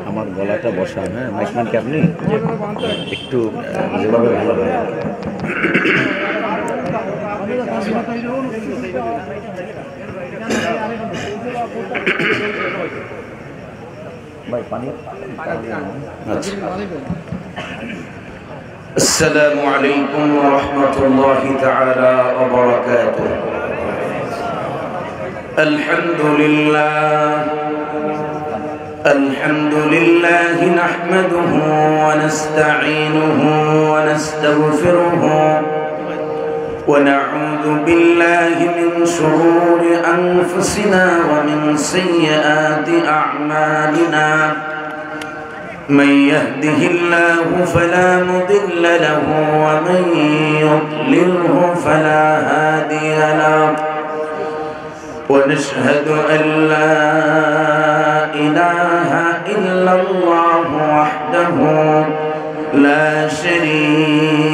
আমার গলাটা বসা, হ্যাঁ মাইকম্যান কি আপনি একটু যেভাবে ভালো হয় ভাই পানি। আচ্ছা, আসসালামু আলাইকুম ওয়া রাহমাতুল্লাহি তাআলা ওয়া বারাকাতুহু। الحمد لله نحمده ونستعينه ونستغفره ونعوذ بالله من شرور أنفسنا ومن سيئات أعمالنا. من يهده الله فلا مضل له ومن يضلله فلا هادي له. ونشهد أن لا إله إلا الله وحده لا شريك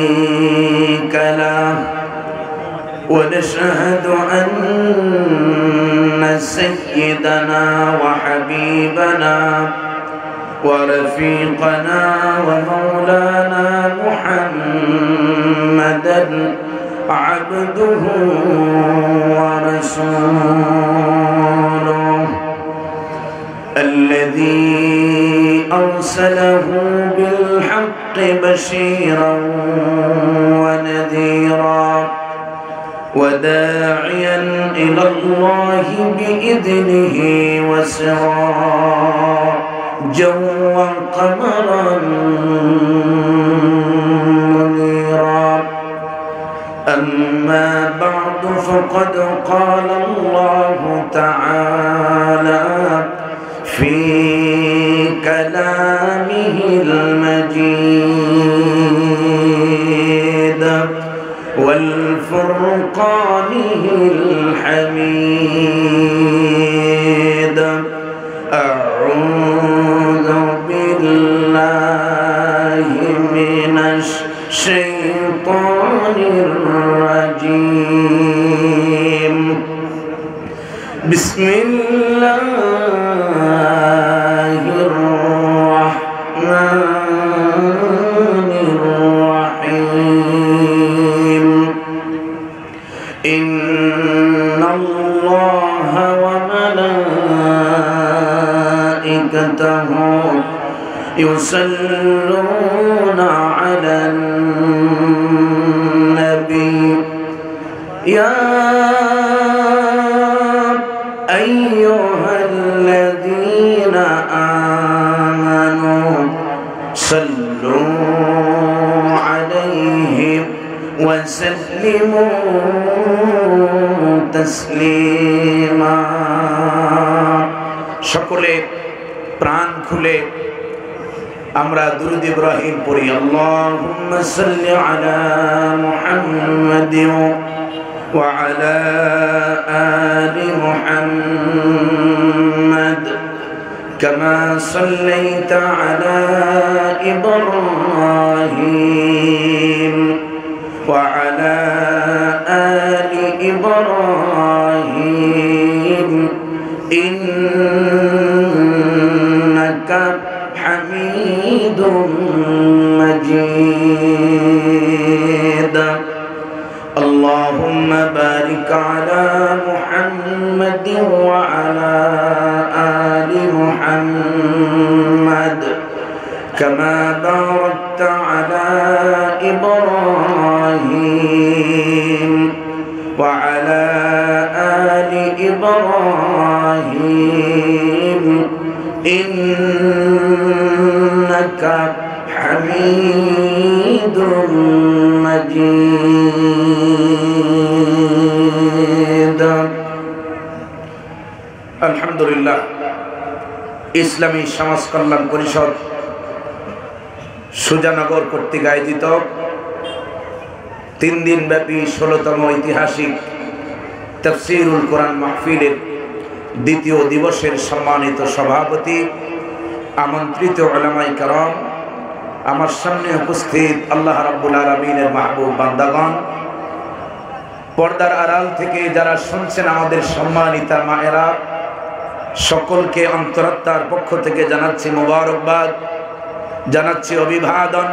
له. ونشهد أن سيدنا وحبيبنا ورفيقنا ومولانا محمدا عبده ورسوله الذي أرسله بالحق بشيرا ونذيرا وداعيا إلى الله بإذنه وسراجا وقمرا منيرا. أما بعد فقد قال الله تعالى في كلامه المجيد والفرقانه الحميد. أعوذ بالله من الشيطان الرجيم. بسم الله الرحمن الرحيم. إن الله وملائكته يصلون على النبي يا أيها الذين آمنوا صلوا عليه وسلموا تسليما. সকলে প্রাণ খুলে আমরা দুরূদ ইব্রাহিম পড়ি। আল্লাহুম্মা সাল্লি আলা মুহাম্মাদিন ওয়া আলা আলি মুহাম্মাদ কামা সাল্লাইতা আলা ইব্রাহিম ওয়া আলা আলি ইব্রাহিম ইন্নাকা حميد مجيد. اللهم بارك على محمد وعلى آل محمد كما باركت على إبراهيم وعلى آل إبراهيم إنك حميد مجيد. الحمد لله. ইসলামী সমাজ কল্যাণ পরিষদ সুজানগর কর্তৃক আয়োজিত 3 দিন ব্যাপী 16তম ঐতিহাসিক তাফসীরুল কোরআন মাহফিলের দ্বিতীয় দিবসের সম্মানিত সভাপতি, আমন্ত্রিত উলামায়ে কেরাম, আমার সামনে উপস্থিত আল্লাহ রাব্বুল আলামিনের মাহবুব বান্দাগণ, পর্দার আড়াল থেকে যারা শুনছেন আমাদের সম্মানিতা মায়েরা, সকলকে অন্তরাত্মার পক্ষ থেকে জানাচ্ছি মোবারকবাদ, জানাচ্ছি অভিবাদন,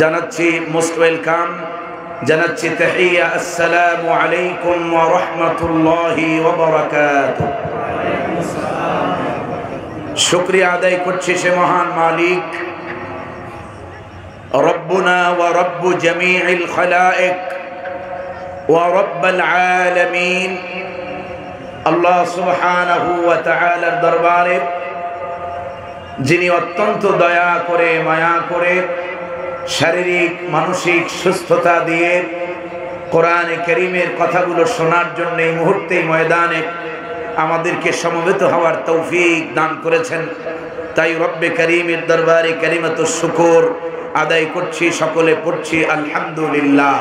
জানাচ্ছি মোস্ট ওয়েলকাম, জানাচ্ছি তাহিয়া। আসসালামু আলাইকুম ওয়া রাহমাতুল্লাহি ওয়া বারাকাতুহু। শুকরিয়া আদায় করছি সে মহান মালিক রব্বুনা ওয়া রব্বু জামিউল খালায়েক ওয়া রব্বুল আলামিন আল্লাহ সুবহানাহু ওয়া তাআলার দরবারে, যিনি অত্যন্ত দয়া করে মায়া করে শারীরিক মানসিক সুস্থতা দিয়ে কোরআনে কারীমের কথাগুলো শোনার জন্য এই মুহূর্তে ময়দানে আমাদেরকে সমবেত হওয়ার তৌফিক দান করেছেন। তাই রব্বে কারীমের দরবারে কালিমাতুশ শুকর আদায় করছি, সকলে পড়ছি আলহামদুলিল্লাহ।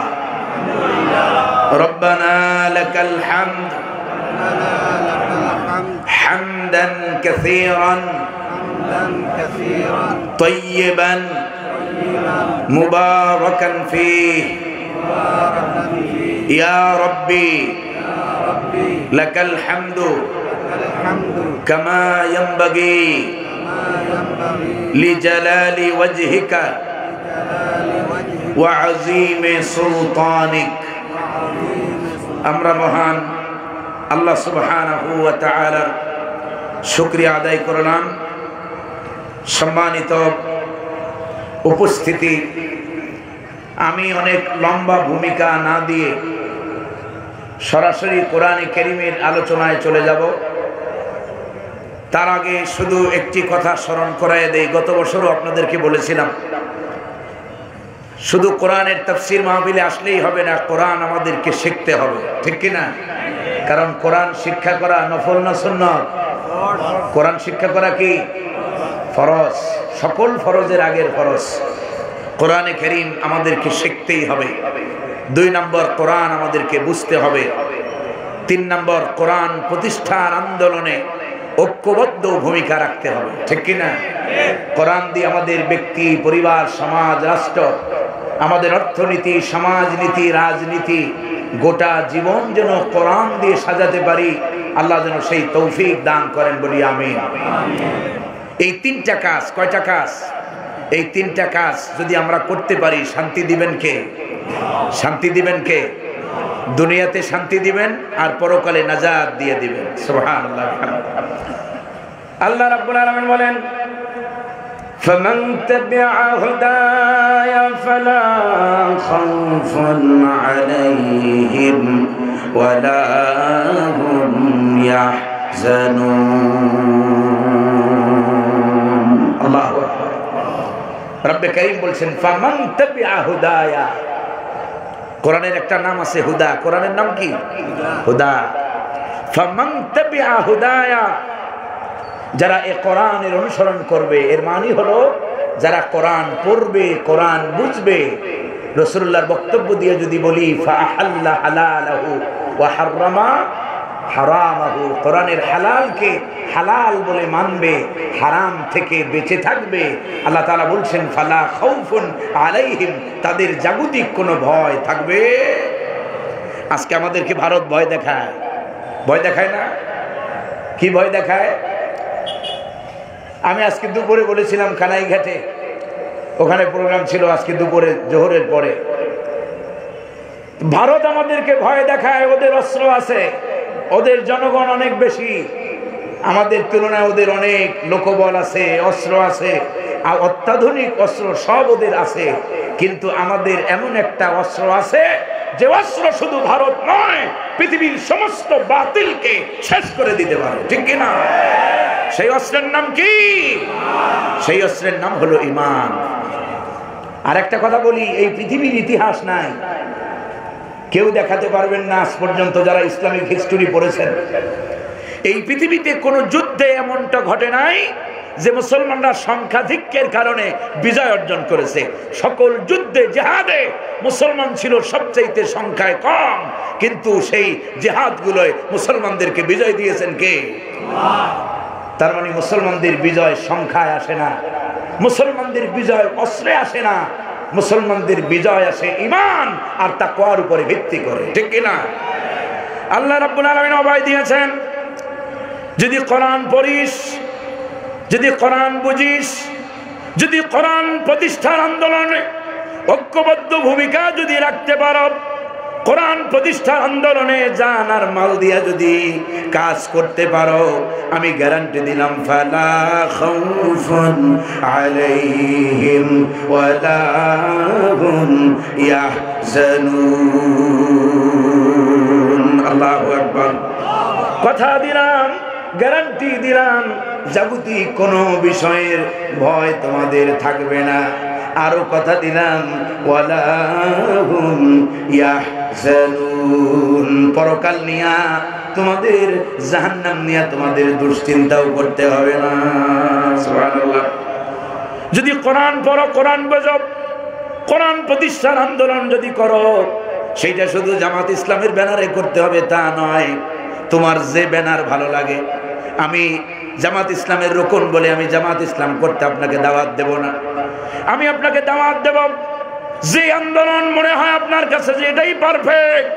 রব্বানা লাকাল হামদ হামদান কাসীরান তাইয়িবান মুবারাকান ফীহি ইয়া রব্বি লাকাল হামদু কামা ইয়ানবাগি লিজালালি ওয়াজহিকা ওয়া আযীমি সুলতানিক। আমরা মহান আল্লাহ সুবহানাহু ওয়া তাআলার শুকরিয়া আদায় করলাম। সম্মানিত উপস্থিতি, আমি অনেক লম্বা ভূমিকা না দিয়ে সরাসরি কোরআনে কারীমের আলোচনায় চলে যাব। তার আগে শুধু একটি কথা স্মরণ করায় দেই। গত বছরও আপনাদেরকে বলেছিলাম, শুধু কোরআনের তাফসীর মাহফিলে আসলেই হবে না, কোরআন আমাদেরকে শিখতে হবে, ঠিক কি না? কারণ কোরআন শিক্ষা করা নফল না সুন্নাত? কোরআন শিক্ষা করা কি ফরজ, সকল ফরজের আগের ফরজ। কোরআনে কারীম আমাদেরকে শিখতেই হবে। 2 নম্বর, কোরআন আমাদেরকে বুঝতে হবে। 3 নম্বর, কোরআন প্রতিষ্ঠার আন্দোলনে ঐক্যবদ্ধ ভূমিকা রাখতে হবে, ঠিক কি না? কোরআন দিয়ে আমাদের ব্যক্তি, পরিবার, সমাজ, রাষ্ট্র, আমাদের অর্থনীতি, সমাজনীতি, রাজনীতি, গোটা জীবন যেন কোরআন দিয়ে সাজাতে পারি। আল্লাহ যেন সেই তৌফিক দান করেন, বলি আমিন। এই 3টা কাজ, কয়টা কাজ? এই 3টা কাজ যদি আমরা করতে পারি, শান্তি দিবেন কে? শান্তি দিবেন কে? দুনিয়াতে শান্তি দিবেন আর পরকালে নাজাত দিয়ে দিবেন। সুবহানাল্লাহ। আল্লাহ রাব্বুল আলামিন বলেন, فمن تبع هداي فلا خوف عليهم ولا هم يحزنون। আল্লাহু আকবার। রব্বে কারীম বলছেন, ফামান তাবিআ হুদায়া। কোরআনের একটা নাম আছে হুদা। কোরআনের নাম কি? হুদা। ফামান তাবিআ হুদায়া, যারা এই কোরআনের অনুসরণ করবে, এর মানে হলো যারা কোরআন পড়বে, কোরআন বুঝবে। রাসূলুল্লাহর বক্তব্য দিয়ে যদি বলি, ফাআহাল্লা হালালাহু ওয়া হাররামা হারামাহু, কোরআনের হালালকে হালাল বলে মানবে, হারাম থেকে বেঁচে থাকবে। আল্লাহ তাআলা বলছেন, ফালা খাউফুন আলাইহিম, তাদের জাগতিক কোনো ভয় থাকবে। আজকে আমাদেরকে ভারত ভয় দেখায়, ভয় দেখায় না? কি ভয় দেখায়? আমি আজকে দুপুরে বলেছিলাম কানাইঘাটে, ওখানে প্রোগ্রাম ছিল আজকে দুপুরে জোহরের পরে। ভারত আমাদেরকে ভয় দেখায়, ওদের অস্ত্র আছে, ওদের জনগণ অনেক বেশি, আমাদের তুলনায় ওদের অনেক লোকবল আছে, অস্ত্র আছে, আর অত্যাধুনিক অস্ত্র সব ওদের আছে। কিন্তু আমাদের এমন একটা অস্ত্র আছে যে অস্ত্র শুধু ভারত নয়, পৃথিবীর সমস্ত বাতিলকে শেষ করে দিতে পারে, ঠিক কিনা? সেই অস্ত্রের নাম কি? সেই অস্ত্রের নাম হলো ঈমান। আর একটা কথা বলি, এই পৃথিবীর ইতিহাস নাই, কেউ দেখাতে পারবেন না আজ পর্যন্ত যারা ইসলামিক হিস্টোরি পড়েছেন, এই পৃথিবীতে কোনো যুদ্ধে এমনটা ঘটে নাই যে মুসলমানরা সংখ্যাধিক্যের কারণে বিজয় অর্জন করেছে। সকল যুদ্ধে, জিহাদে মুসলমান ছিল সবচেয়ে সংখ্যায় কম, কিন্তু সেই জিহাদগুলোয় মুসলমানদেরকে বিজয় দিয়েছেন কে? আল্লাহ। তার মানে মুসলমানদের বিজয় সংখ্যায় আসে না, মুসলমানদের বিজয় অস্ত্রে আসে না, মুসলমানদের বিজয় আসে ঈমান আর তাকওয়ার উপরে ভিত্তি করে, ঠিক কি না? আল্লাহ রাব্বুল আলামিন অভয় দিয়েছেন, যদি কোরআন পড়িস, যদি কোরআন বুঝিস, যদি কোরআন প্রতিষ্ঠার আন্দোলনে ঐক্যবদ্ধ ভূমিকা যদি রাখতে পারো, কোরআন প্রতিষ্ঠার আন্দোলনে জান আর মাল দিয়া যদি কাজ করতে পারো, আমি গ্যারান্টি দিলাম ফালা খাউফুন আলাইহিম ওয়ালা হুম ইয়াহজানুন। আল্লাহু আকবার। কথা দিলাম, গ্যারান্টি দিলাম, জাগতিক কোনো বিষয়ের ভয় তোমাদের থাকবে না। আরো কথা দিলাম, ওয়ালা হুম ইয়াহজানুন, পরকাল নিয়া তোমাদের, জাহান্নাম নিয়া তোমাদের দুশ্চিন্তাও করতে হবে না। সুবহানাল্লাহ। যদি কোরআন পড়ো, কোরআন বোঝো, কোরআন প্রতিষ্ঠার আন্দোলন যদি করো, সেইটা শুধু জামাত ইসলামের ব্যানারে করতে হবে তা নয়। তোমার যে ব্যানার ভালো লাগে, আমি জামাত ইসলামের রুকন বলে আমি জামাত ইসলাম করতে আপনাকে দাওয়াত দেব না। আমি আপনাকে দাওয়াত দেব যে আন্দোলন মনে হয় আপনার কাছে যে এটাই পারফেক্ট,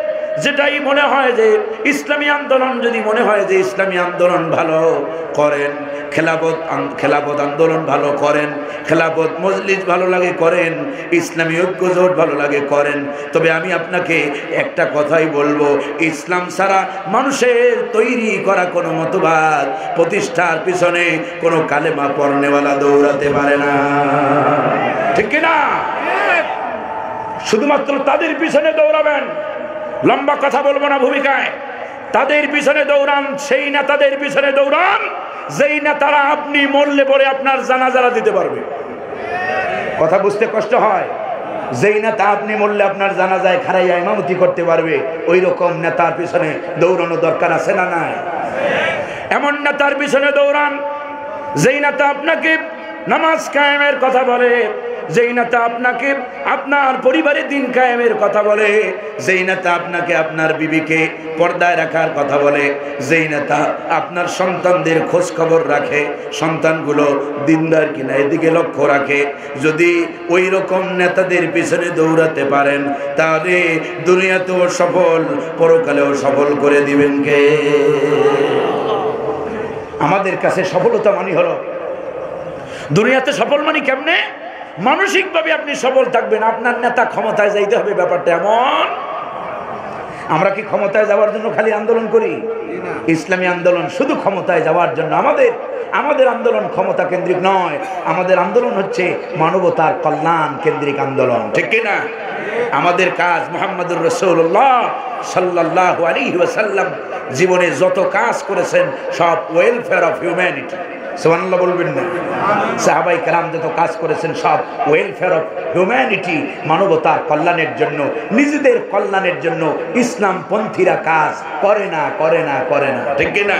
যেটাই মনে হয় যে ইসলামী আন্দোলন, যদি মনে হয় যে ইসলামী আন্দোলন ভালো করেন, খেলাফত আন্দোলন ভালো করেন, খেলাফত মজলিস ভালো লাগে করেন, ইসলামী ঐক্য জোট ভালো লাগে করেন। তবে আমি আপনাকে একটা কথাই বলবো, ইসলাম ছাড়া মানুষের তৈরি করা কোনো মতবাদ প্রতিষ্ঠার পিছনে কোনো কালেমা পড়নেওয়ালা দৌড়াতে পারে না, ঠিক কিনা? শুধুমাত্র তাদের পিছনে দৌড়াবেন, লম্বা কথা বলবো না ভূমিকায়, তাদের পিছনে দৌড়ান, সেই নেতাদের পিছনে দৌড়ান যেই নেতারা আপনি মরলে পরে আপনার জানাজারা দিতে পারবে। কথা বুঝতে কষ্ট হয়? যেই নেতা আপনি মরলে আপনার জানাজায় খাড়াইয়া ইমামতি করতে পারবে, ওই রকম নেতার পিছনে দৌড়ানো দরকার আছে না নাই? এমন নেতার পিছনে দৌড়ান যেই নেতা আপনাকে নামাজ কায়েমের কথা বলে, যেই নেতা আপনাকে আপনার পরিবারের দিন কায়েমের কথা বলে, যেই নেতা আপনাকে আপনার বিবিকে পর্দায় রাখার কথা বলে, যেই নেতা আপনার সন্তানদের খোঁজ খবর রাখে, সন্তানগুলো দিনদার কিনা এদিকে লক্ষ্য রাখে, যদি ওই রকম নেতাদের পিছনে দৌড়াতে পারেন, তাহলে দুনিয়াতেও সফল, পরকালেও সফল করে দিবেন কে? আমাদের কাছে সফলতা মানে হলো, দুনিয়াতে সফল মানে কেমনে? মানসিকভাবে আপনি সফল থাকবেন, আপনার নেতা ক্ষমতায় যাইতে হবে, ব্যাপারটা এমন। আমরা কি ক্ষমতায় যাওয়ার জন্য খালি আন্দোলন করি? ইসলামী আন্দোলন শুধু ক্ষমতায় যাওয়ার জন্য। আমাদের আন্দোলন ক্ষমতা কেন্দ্রিক নয়, আমাদের আন্দোলন হচ্ছে মানবতার কল্যাণ কেন্দ্রিক আন্দোলন, ঠিক কিনা? আমাদের কাজ মুহাম্মদুর রাসূলুল্লাহ সাল্লাল্লাহু আলাইহি ওয়াসাল্লাম জীবনে যত কাজ করেছেন সব ওয়েলফেয়ার অফ হিউম্যানিটি। সুবহানাল্লাহ বলবেন না? সাহাবায়ে কেরাম যত কাজ করেছেন সব ওয়েলফেয়ার অফ হিউম্যানিটি, মানবতার কল্যাণের জন্য, নিজেদের কল্যাণের জন্য ইসলাম পন্থীরা কাজ করে না, ঠিক কিনা?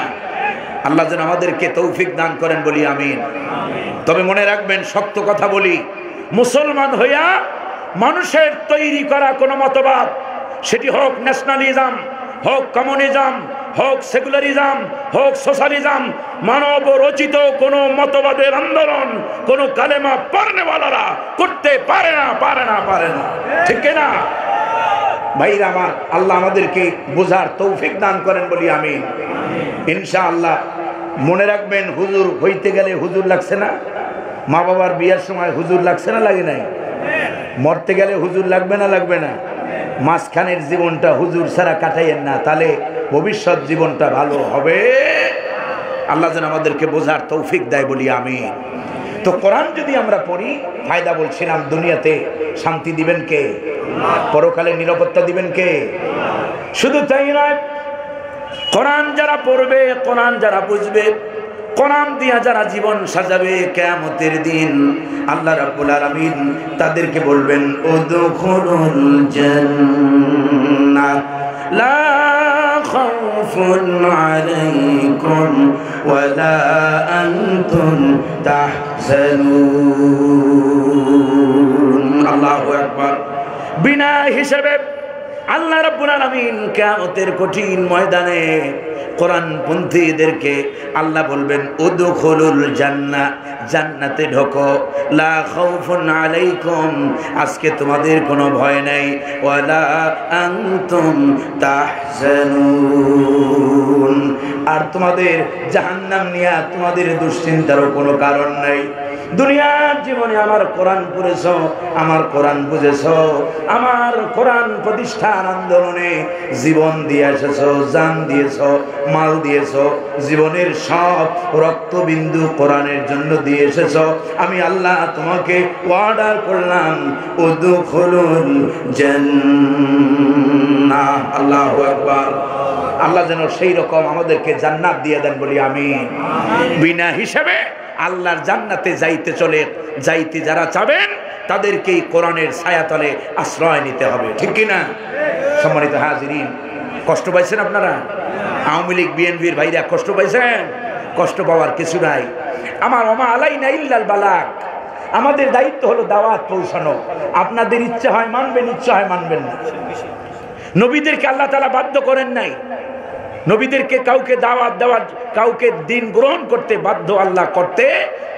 আল্লাহ যেন আমাদেরকে তৌফিক দান করেন, বলি আমিন। তবে মনে রাখবেন, শক্ত কথা বলি, মুসলমান হইয়া মানুষের তৈরি করা কোনো মতবাদ, সেটি হোক ন্যাশনালিজম, হোক কমিউনিজম, হোক সেকুলারিজম, হোক সোশ্যালিজম, মানব রচিত কোনো মতবাদের আন্দোলন কোনো কালেমা পড়নেওয়ালারা করতে পারে না, ঠিক না ভাইরা আমার? আল্লাহ আমাদেরকে বোঝার তৌফিক দান করেন, বলি আমিন। ইনশাআল্লাহ মনে রাখবেন, হুজুর হইতে গেলে হুজুর লাগছে না? মা বাবার বিয়ের সময় হুজুর লাগছে না, লাগে নাই? মরতে গেলে হুজুর লাগবে না, লাগবে না? মাঝখানের জীবনটা হুজুর ছাড়া কাটাইয়েন না, তাহলে ভবিষ্যৎ জীবনটা ভালো হবে। আল্লাহ যেন আমাদেরকে বোঝার তৌফিক দেয়, বলি আমিন। তো কোরআন যদি আমরা পড়ি, ফায়দা বলছিলাম, দুনিয়াতে শান্তি দিবেন কে? পরকালে নিরাপত্তা দিবেন কে? শুধু তাই নয়, কোরআন যারা পড়বে, কোরআন যারা বুঝবে, কোরআন দিয়া যারা জীবন সাজাবে, কিয়ামতের দিন আল্লাহ রাব্বুল আলামিন তাদেরকে বলবেন, উদখুলুল জান্নাহ লা খাউফুন আলাইকুম ওয়ালা আনতুম তাহজানুন। আল্লাহু আকবার। বিনা হিসাবে আল্লাহ রাব্বুল আলামিন কিয়ামতের কঠিন ময়দানে কোরআনপন্থীদেরকে আল্লাহ বলবেন উদখুলুল জান্নাহ, জান্নাতে ঢোকো, লা খাউফুন আলাইকুম, আজকে তোমাদের কোনো ভয় নাই, ওয়ালা আনতুম তাহজানুন, আর তোমাদের জাহান্নাম নিয়ে তোমাদের দুশ্চিন্তারও কোনো কারণ নাই। দুনিয়ার জীবনে আমার কোরআন পড়েছ, আমার কোরআন বুঝেছ, আমার কোরআন প্রতিষ্ঠান আন্দোলনে জীবন দিয়ে এসেছ, জান দিয়েছ, মাল দিয়েছ, জীবনের সব রক্তবিন্দু কোরআনের জন্য দিয়ে এসেছ। আমি আল্লাহ তোমাকে অর্ডার করলাম উদখুলুল জান্নাহ। আল্লাহু আকবার। আল্লাহ যেন সেই রকম আমাদেরকে জান্নাত দিয়ে দেন বলি আমিন। বিনা হিসাবে আল্লাহর জান্নাতে যাইতে যারা চাবেন তাদেরকেই কোরআনের ছায়াতলে আশ্রয় নিতে হবে, ঠিক কিনা? সম্মানিত হাজিরিন, কষ্ট পাইছেন আপনারা? আওয়ামী লীগ বিএনপির ভাইরা কষ্ট পাইছেন? কষ্ট পাওয়ার কিছু নাই। আমার ওমা আলাইনা ইল্লাল বালাগ, আমাদের দায়িত্ব হলো দাওয়াত পৌঁছানো। আপনাদের ইচ্ছা হয় মানবেন, ইচ্ছা হয় মানবেন না। নবীদেরকে আল্লাহ তাআলা বাধ্য করেন নাই, নবীদেরকে কাউকে দাওয়াত দেওয়ার, কাউকে দিন গ্রহণ করতে বাধ্য আল্লাহ করতে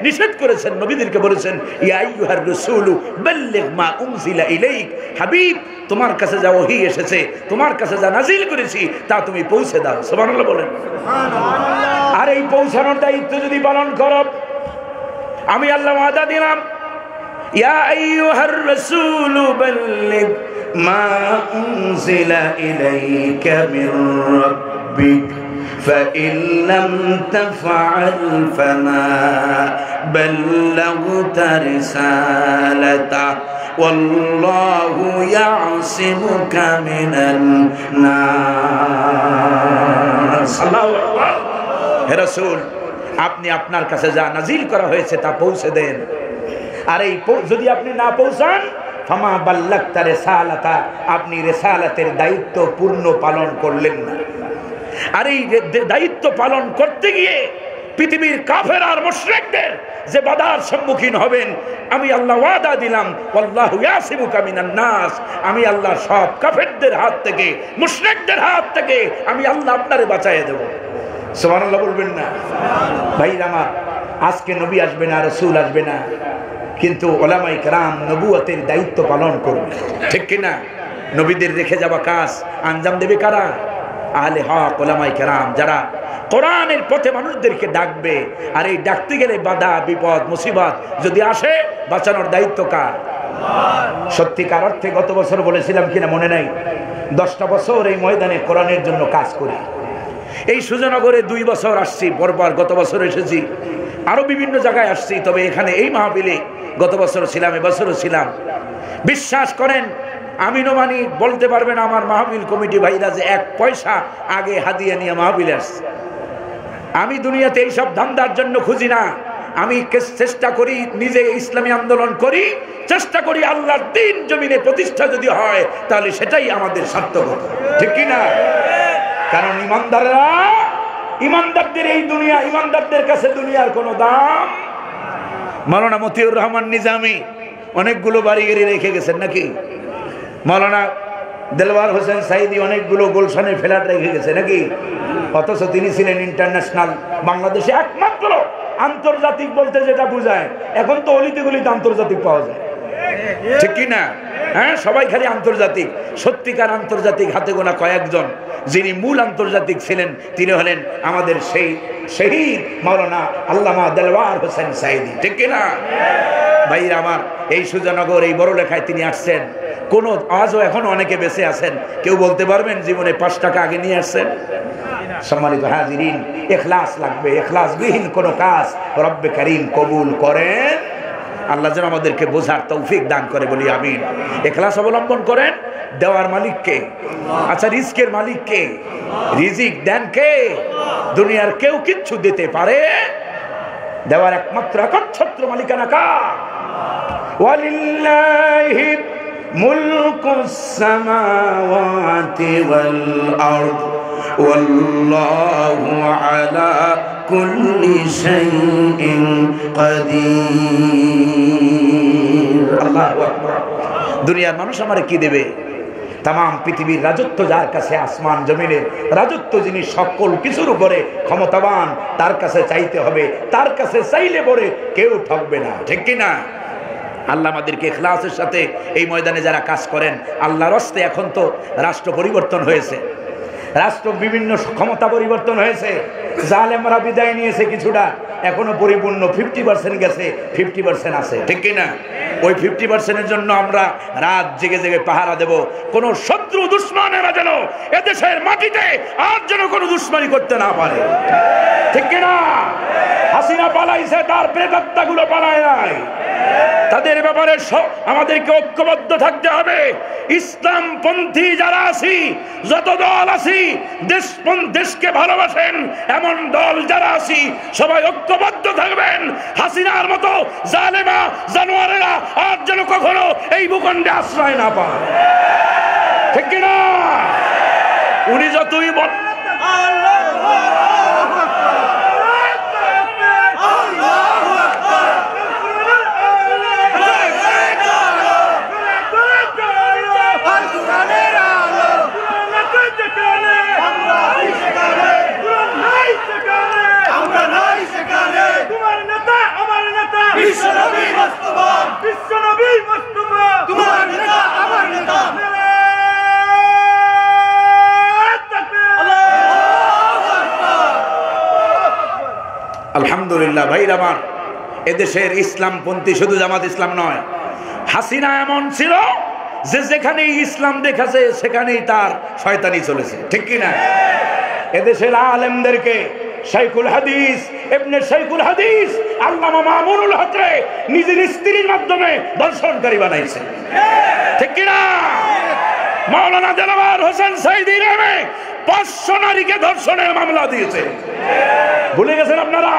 নিষেধ করেছেন। নবীদেরকে বলেছেন ইয়া আইয়ুহার রাসূলু বাল্লিগ মা উনজিলা ইলাইক, হাবিব তোমার কাছে যা ওহী এসেছে, তোমার কাছে যা নাজিল করেছি তা তুমি পৌঁছে দাও। সুবহানাল্লাহ বলেন। সুবহানাল্লাহ। আর এই পৌঁছানোর দায়িত্ব যদি পালন করো, আমি আল্লাহ ওয়াদা দিলাম ইয়া আইয়ুহার রাসূলু বাল্লিগ মা উনজিলা ইলাইকা মির রাব্বিক فإن لم تفعل فما بلغت رسالته والله يعصمك من الناس। আল্লাহু আকবার। হে রাসূল, আপনি আপনার কাছে যা নাজিল করা হয়েছে তা পৌঁছে দেন। আর এই যদি আপনি না পৌঁছান, ফামা বাল্লাগতা রিসালাতা, আপনি রিসালাতের দায়িত্ব পূর্ণ পালন করলেন না। আর এই দায়িত্ব পালন করতে গিয়ে পৃথিবীর কাফের আর মুশরিকদের যে বাধার সম্মুখীন হবেন, আমি আল্লাহ ওয়াদা দিলাম আল্লাহু ইয়াসিমুকা মিনান নাস, আমি আল্লাহ সব কাফেরদের হাত থেকে, মুশরিকদের হাত থেকে আমি আল্লাহ আপনারে বাঁচাইয়া দেব। সুবহানাল্লাহ বলবেন না? ভাইরা আমার, আজকে নবী আসবে না, রাসূল আসবে না, কিন্তু ওলামায়ে কেরাম নবুয়তের দায়িত্ব পালন করবে, ঠিক কিনা? নবীদের রেখে যাওয়া কাজ আঞ্জাম দেবে কারা? আহলে হক ওলামায়ে কেরাম, যারা কোরআনের পথে মানুষদেরকে ডাকবে। আর এই ডাকতে গেলে বাধা বিপদ মুসিবত যদি আসে, বাঁচানোর দায়িত্ব কার? সত্যিকার অর্থে গত বছর বলেছিলাম কিনা মনে নাই, 10টা বছর এই ময়দানে কোরআনের জন্য কাজ করি। এই সুজনগরে 2 বছর আসছি, পরপর গত বছর এসেছি, আরো বিভিন্ন জায়গায় আসছি, তবে এখানে এই মাহফিলে গত বছর ছিলাম, এবছরও ছিলাম। বিশ্বাস করেন, আমি নোমানি বলতে পারবেন আমার মাহফিল কমিটি ভাইরা যে 1 পয়সা আগে হাদিয়া নিয়ে মাহফিলে আসছে। আমি দুনিয়াতে এইসব ধান্দার জন্য খুঁজি না, আমি চেষ্টা করি নিজে ইসলামী আন্দোলন করি, চেষ্টা করি আল্লাহর দ্বীন জমিনে প্রতিষ্ঠা যদি হয় তাহলে সেটাই আমাদের সার্থকতা, ঠিক কি না? কারণ ইমানদারদের এই দুনিয়া, ইমানদারদের কাছে দুনিয়ার কোনো দাম। মাওলানা মতিউর রহমান নিজামী অনেকগুলো বাড়ি গেড়ে রেখে গেছেন নাকি? মাওলানা দেলওয়ার হোসেন সাইদি অনেকগুলো গুলশানের ফ্ল্যাট রেখে গেছে নাকি? অথচ তিনি ছিলেন ইন্টারন্যাশনাল, বাংলাদেশে একমাত্র আন্তর্জাতিক বলতে যেটা বোঝায়। এখন তো অলিতে গলিতে আন্তর্জাতিক পাওয়া যায়, ঠিক কি না? হ্যাঁ, সবাই খালি আন্তর্জাতিক। সত্যিকার আন্তর্জাতিক হাতে গোনা কয়েকজন। যিনি মূল আন্তর্জাতিক ছিলেন তিনি হলেন আমাদের সেই শহীদ মাওলানা আল্লামা দেলওয়ার হোসেন সাইদি, ঠিক কি না? ভাইরা আমার, এই সুজানগর এই বড় লেখায় তিনি আসছেন। কোন আজও এখনো অনেকে বেঁচে আছেন, কেউ বলতে পারবেন জীবনে 5 টাকা আগে নিয়ে আসছেন? সম্মানিত হাজিরিন, ইখলাস লাগবে। ইখলাসবিহীন কোনো কাজ রব্বে কারীম কবুল করেন। আল্লাহ যেন আমাদেরকে বোঝার তৌফিক দান করে বলি আমিন। ইখলাস অবলম্বন করেন। দেওয়ার মালিক কে? আচ্ছা, রিজকের মালিক কে? রিজিক দেন কে? দুনিয়ার কেউ কিচ্ছু দিতে পারে? দেওয়ার একমাত্র একচ্ছত্র মালিকানা কার? ওয়ালিল্লাহি মুলকুস সামাওয়াতি ওয়াল আরদ ওয়াল্লাহু আলা কুল্লি শাইইন কাদির। আল্লাহু আকবার। দুনিয়ার মানুষ আমারে কি দেবে? তাম পৃথিবীর রাজত্ব যার কাছে, আসমান জমিনের রাজত্ব যিনি সকল কিছুর উপরে ক্ষমতাবান, তার কাছে চাইতে হবে। তার কাছে চাইলে পরে কেউ ঠকবে না, ঠিক কি না? আল্লাহ আমাদেরকে ইখলাসের সাথে এই ময়দানে যারা কাজ করেন, আল্লাহর হস্তে এখন তো রাষ্ট্র পরিবর্তন হয়েছে, রাষ্ট্র বিভিন্ন ক্ষমতা পরিবর্তন হয়েছে, জালেমরা বিদায় নিয়েছে কিছুটা, এখনো পরিপূর্ণ 50% গেছে, 50% আছে, ঠিক কিনা? ওই 50%-এর জন্য আমরা রাত জেগে জেগে পাহারা দেব, কোন শত্রু দুশ্মনেরা যেন এদেশের মাটিতে আর যেন কোনো দুশ্মনী করতে না পারে, ঠিক কিনা? হাসিনা পালাইছে, তার প্রেতাত্মাগুলো পালায় নাই। তাদের ব্যাপারে আমাদেরকে ঐক্যবদ্ধ থাকতে হবে। ইসলামপন্থী যারা আছি, যত দল আছি, দেশকে ভালোবাসেন এমন দল যারা আছি, সবাই ঐক্যবদ্ধ থাকবেন। হাসিনার মতো জালেমা জানোয়ারেরা আর যেন কখনো এই ভূখণ্ডে আশ্রয় না পায়, ঠিক কিনা? উনি যতই আলহামদুলিল্লাহ ভাইরা আমার, এদেশের ইসলামপন্থী শুধু জামাত ইসলাম নয়, হাসিনা এমন ছিল যে যেখানেই ইসলাম দেখাছে সেখানেই তার শয়তানি চলেছে, ঠিক কিনা? এদেশের আলেমদেরকে শাইখুল হাদিস, ইবনে শাইখুল হাদিস আল্লামা মামুনুল হকরে নিজের স্ত্রীর মাধ্যমে দর্শনকারী বানাইছে, ঠিক কিনা? মাওলানা দেলাওয়ার হোসেন সাইদি নামে 500 নারীকে ধর্ষণের মামলা দিয়েছে। ভুলে গেছেন আপনারা?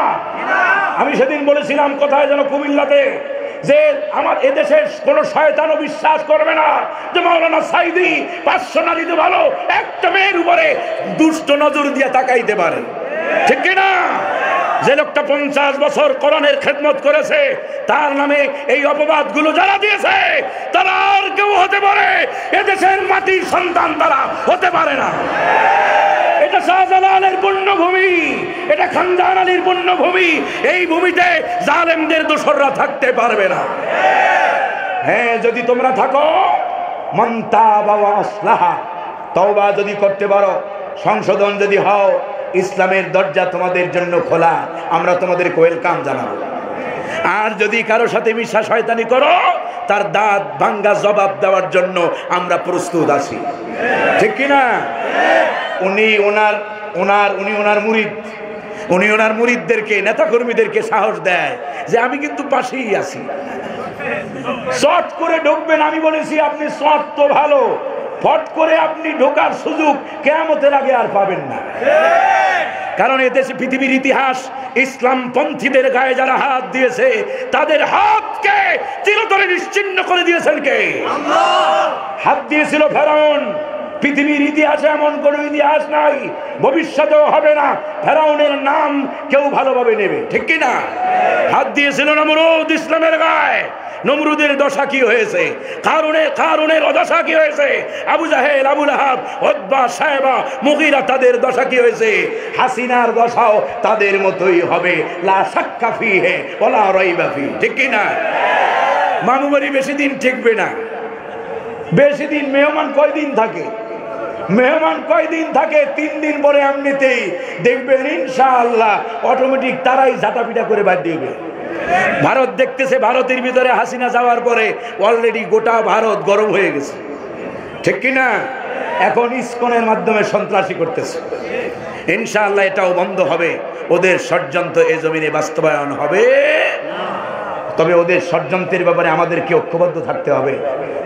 আমি সেদিন বলেছিলাম কোথায় যেন, কুমিল্লাতে, যে আমার এদেশের কোন শয়তানও বিশ্বাস করবে না যে মাওলানা সাইদি 500 নারীতে ভালো একটা মেয়ের উপরে দুষ্ট নজর দিয়ে তাকাইতে পারে, ঠিক কিনা? যে লোকটা 50 বছর কোরআনের খেদমত করেছে, তার নামে এই অপবাদগুলো যারা দিয়েছে, তারা আর কেউ হতে পারে, এদেশের মাটির সন্তান তারা হতে পারে না। এটা শাহজালালের পুণ্যভূমি, এটা খানজাহান আলীর পুণ্যভূমি। এই ভূমিতে জালেমদের দোসররা থাকতে পারবে না। হ্যাঁ, যদি তোমরা থাকো, মান তাবা ওয়া আসলাহা, তওবা যদি করতে পারো, সংশোধন যদি হও, ইসলামের দরজা তোমাদের জন্য খোলা, আমরা তোমাদের ওয়েলকাম জানাবো। আর যদি কারো সাথে মিশা শয়তানি করো, তার দাঁত ভাঙ্গা জবাব দেওয়ার জন্য আমরা প্রস্তুত আছি, ঠিক কিনা? উনি ওনার মুরিদ, উনি ওনার মুরিদদেরকে, নেতাকর্মীদেরকে সাহস দেয় যে আমি কিন্তু পাশেই আছি, শর্ট করে ঢুকবেন। আমি বলেছি আপনি শর্ট তো ভালো, ফট করে আপনি ঢোকার সুযোগ কিয়ামতের আগে আর পাবেন না। কারণ এদেশে পৃথিবীর ইতিহাস, ইসলামপন্থীদের গায়ে যারা হাত দিয়েছে, তাদের হাতকে চিরতরে নিশ্চিহ্ন করে দিয়েছেন কে? আল্লাহ। হাত দিয়েছিল ফেরাউন। পৃথিবীর ইতিহাসে এমন কোন ইতিহাস নাই, ভবিষ্যতেও হবে না, ফেরাউনের নাম কেউ ভালোভাবে নেবে, ঠিক কিনা? হাত দিয়েছিল নমরুদ ইসলামের গায়ে। নমরুদের দশা কি হয়েছে? কারুনের দশা কি হয়েছে? আবু জাহেল, আবু লাহাব, উতবা, সায়বা, মুগীরা, তাদের দশা কি হয়েছে? হাসিনার দশাও তাদের মতোই হবে, লা শাক্কা ফিহি ওয়ালা রাইবা ফিহি, ঠিক কিনা? মামু বাড়ি বেশি দিন টিকবে না, বেশি দিন। মেহমান কয়দিন থাকে? মেহমান কয়দিন থাকে? 3 দিন পরে এমনিতেই দেখবেন ইনশাআল্লাহ অটোমেটিক তারাই ঝাঁটাপিটা করে বাদ দিবে। ভারত দেখতেছে, ভারতের ভিতরে হাসিনা যাওয়ার পরে অলরেডি গোটা ভারত গরম হয়ে গেছে, ঠিক কিনা? এখন ইসকনের মাধ্যমে সন্ত্রাসী করতেছে। ইনশাআল্লাহ এটাও বন্ধ হবে, ওদের ষড়যন্ত্র এ জমিনে বাস্তবায়ন হবে। তবে ওদের ষড়যন্ত্রের ব্যাপারে আমাদেরকে ঐক্যবদ্ধ থাকতে হবে।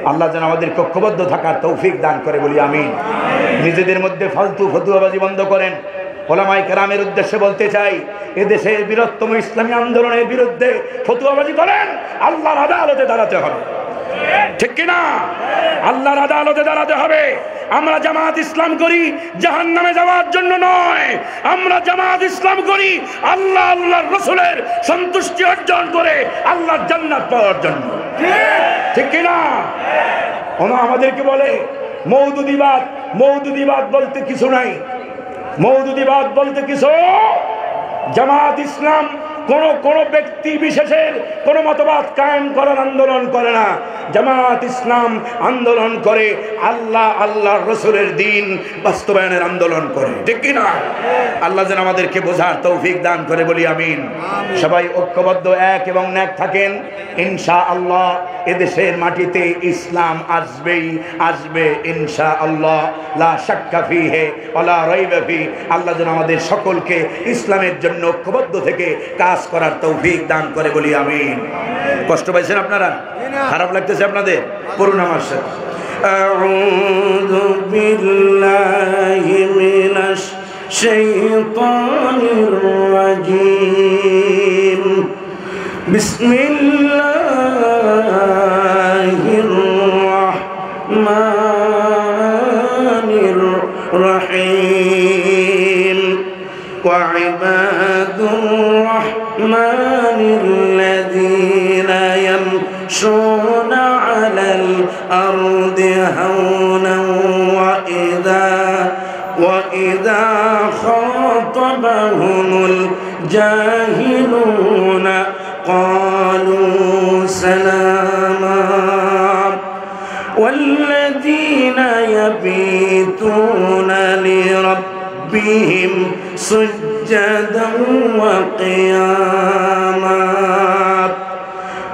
আল্লাহ যেন আমাদেরকে ঐক্যবদ্ধ থাকার তৌফিক দান করে, বলি আমিন। নিজেদের মধ্যে ফালতু ফতুয়াবাজি বন্ধ করেন। ওলামায়ে কেরামের উদ্দেশ্যে বলতে চাই, এদেশের বৃহত্তম ইসলামী আন্দোলনের বিরুদ্ধে ফতুয়াবাজি করেন, আল্লাহর আদালতে দাঁড়াতে হবে, ঠিক কিনা? আল্লাহর আদালতে দাঁড়াতে হবে। আমরা জামাত ইসলাম করি জাহান্নামে যাওয়ার জন্য নয়, আমরা জামাত ইসলাম করি আল্লাহ আল্লাহর রাসূলের সন্তুষ্টি অর্জন করে আল্লাহর জান্নাত পাওয়ার জন্য, ঠিক কিনা? ওনা আমাদেরকে বলে মওদুদিবাদ, মওদুদিবাদ বলতে কিছু নাই, মওদুদিবাদ বলতে কিছু। জামাত ইসলাম কোন ব্যক্তি বিশেষের কোন মতবাদ কায়েম করার আন্দোলন করে না। জামাত ইসলাম আন্দোলন করে আল্লাহর রাসূলের দ্বীন বাস্তবায়নের আন্দোলন করে, ঠিক কি না? আল্লাহ যেন আমাদেরকে বোঝার তৌফিক দান করে, বলি আমিন। সবাই ঐক্যবদ্ধ এক এবং ন্যাক থাকেন, ইনশাআল্লাহ এদেশের মাটিতে ইসলাম আসবে ইনশাআল্লাহ, লা শাক্কা ফিহি ওয়ালা রাইবা ফিহি। আল্লাহ যেন আমাদের সকলকে ইসলামের জন্য ঐক্যবদ্ধ থেকে কাজ করার তৌফিক দান করে, বলি আমিন। কষ্ট পাইছেন আপনারা? খারাপ লাগতেছে আপনাদের? করুন আমার সাথে। আউযু বিল্লাহি মিনাশ শাইতানির রাজীম। বিসমিল্লাহির রাহমানির রাহিম। ওয়া ইবাদুর রাহমানিল লাযীনা ইয়ামশুনা আলাল আরদি হাওনান ওয়া ইযা খাতাবাহুমুল জাহিলুনা قالوا سلاما والذين يبيتون لربهم سجدا وقياما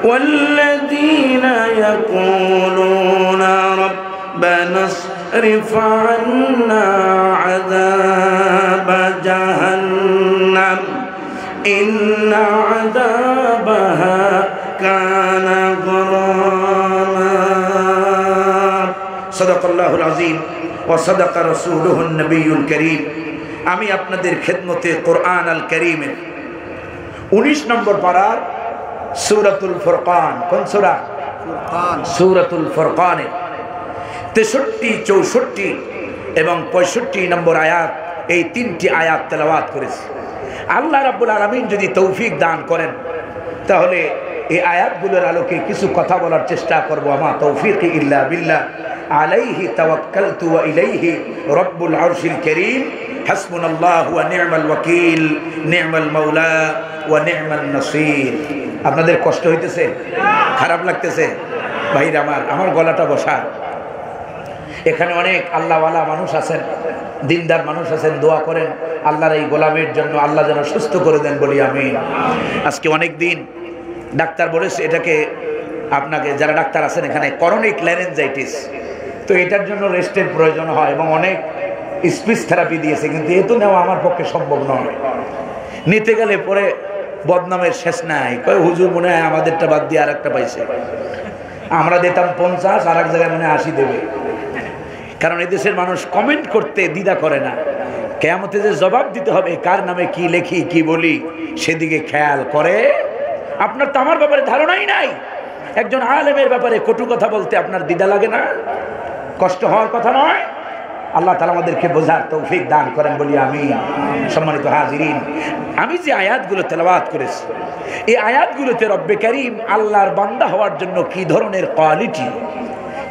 والذين يقولون ربنا اصرف عنا عذاب جهنم إن عذابها كان غراما صدق الله العظيم وصدق رسوله النبي الكريم। আমি আপনাদের খেদমতে কোরআন আল কারীমের 19 নম্বর পারার সূরাতুল ফুরকান, কোন সূরা? সূরাতুল ফুরকানে 63, 64 এবং 65 নম্বর আয়াত, এই তিনটি আয়াত তেলাওয়াত করেছি। আল্লাহ রাব্বুল আলামিন যদি তৌফিক দান করেন তাহলে এই আয়াতগুলোর আলোকে কিছু কথা বলার চেষ্টা করব। আমা তৌফিক ইল্লা বিল্লাহ, আলাইহি তাওয়াক্কালতু ওয়া ইলাইহি রাব্বুল আরশিল কারীম, হাসবুনাল্লাহু ওয়া নি'মাল ওয়াকিল, নি'মাল মাওলা ওয়া নি'মান নাসির। আপনাদের কষ্ট হইতেছে? খারাপ লাগতেছে? ভাইরা আমার গলাটা বসা। এখানে অনেক আল্লাহওয়ালা মানুষ আছেন, দিনদার মানুষ আছেন, দোয়া করেন আল্লাহর এই গোলামের জন্য, আল্লাহ যেন সুস্থ করে দেন, বলি আমিন। আজকে অনেক দিন ডাক্তার বলেছে এটাকে, আপনাকে যারা ডাক্তার আছেন এখানে, করনিক ল্যারেঞ্জাইটিস, তো এটার জন্য রেস্টের প্রয়োজন হয় এবং অনেক স্পিচ থেরাপি দিয়েছে, কিন্তু এ তো নেওয়া আমার পক্ষে সম্ভব নয়। নিতে গেলে পরে বদনামের শেষ নাই, কয় হুজুর মনে হয় আমাদেরটা বাদ দিয়ে আর একটা পাইছে, আমরা দিতাম 50, আর এক জায়গায় মনে হয় 80 দেবে। কারণ এদেশের মানুষ কমেন্ট করতে দ্বিধা করে না, কিয়ামতে যে জবাব দিতে হবে কার নামে কি লেখি কি বলি সেদিকে খেয়াল করে। আপনার তো আমার ব্যাপারে ধারণাই নাই, একজন আলেমের ব্যাপারে কটু কথা বলতে আপনার দ্বিধা লাগে না? কষ্ট হওয়ার কথা নয়। আল্লাহ তাআলা আমাদেরকে বোঝার তৌফিক দান করেন, বলি আমিন। সম্মানিত হাজিরিন, আমি যে আয়াতগুলো তেলাওয়াত করেছি, এই আয়াতগুলোতে রব্বে কারীম আল্লাহর বান্দা হওয়ার জন্য কি ধরনের কোয়ালিটি,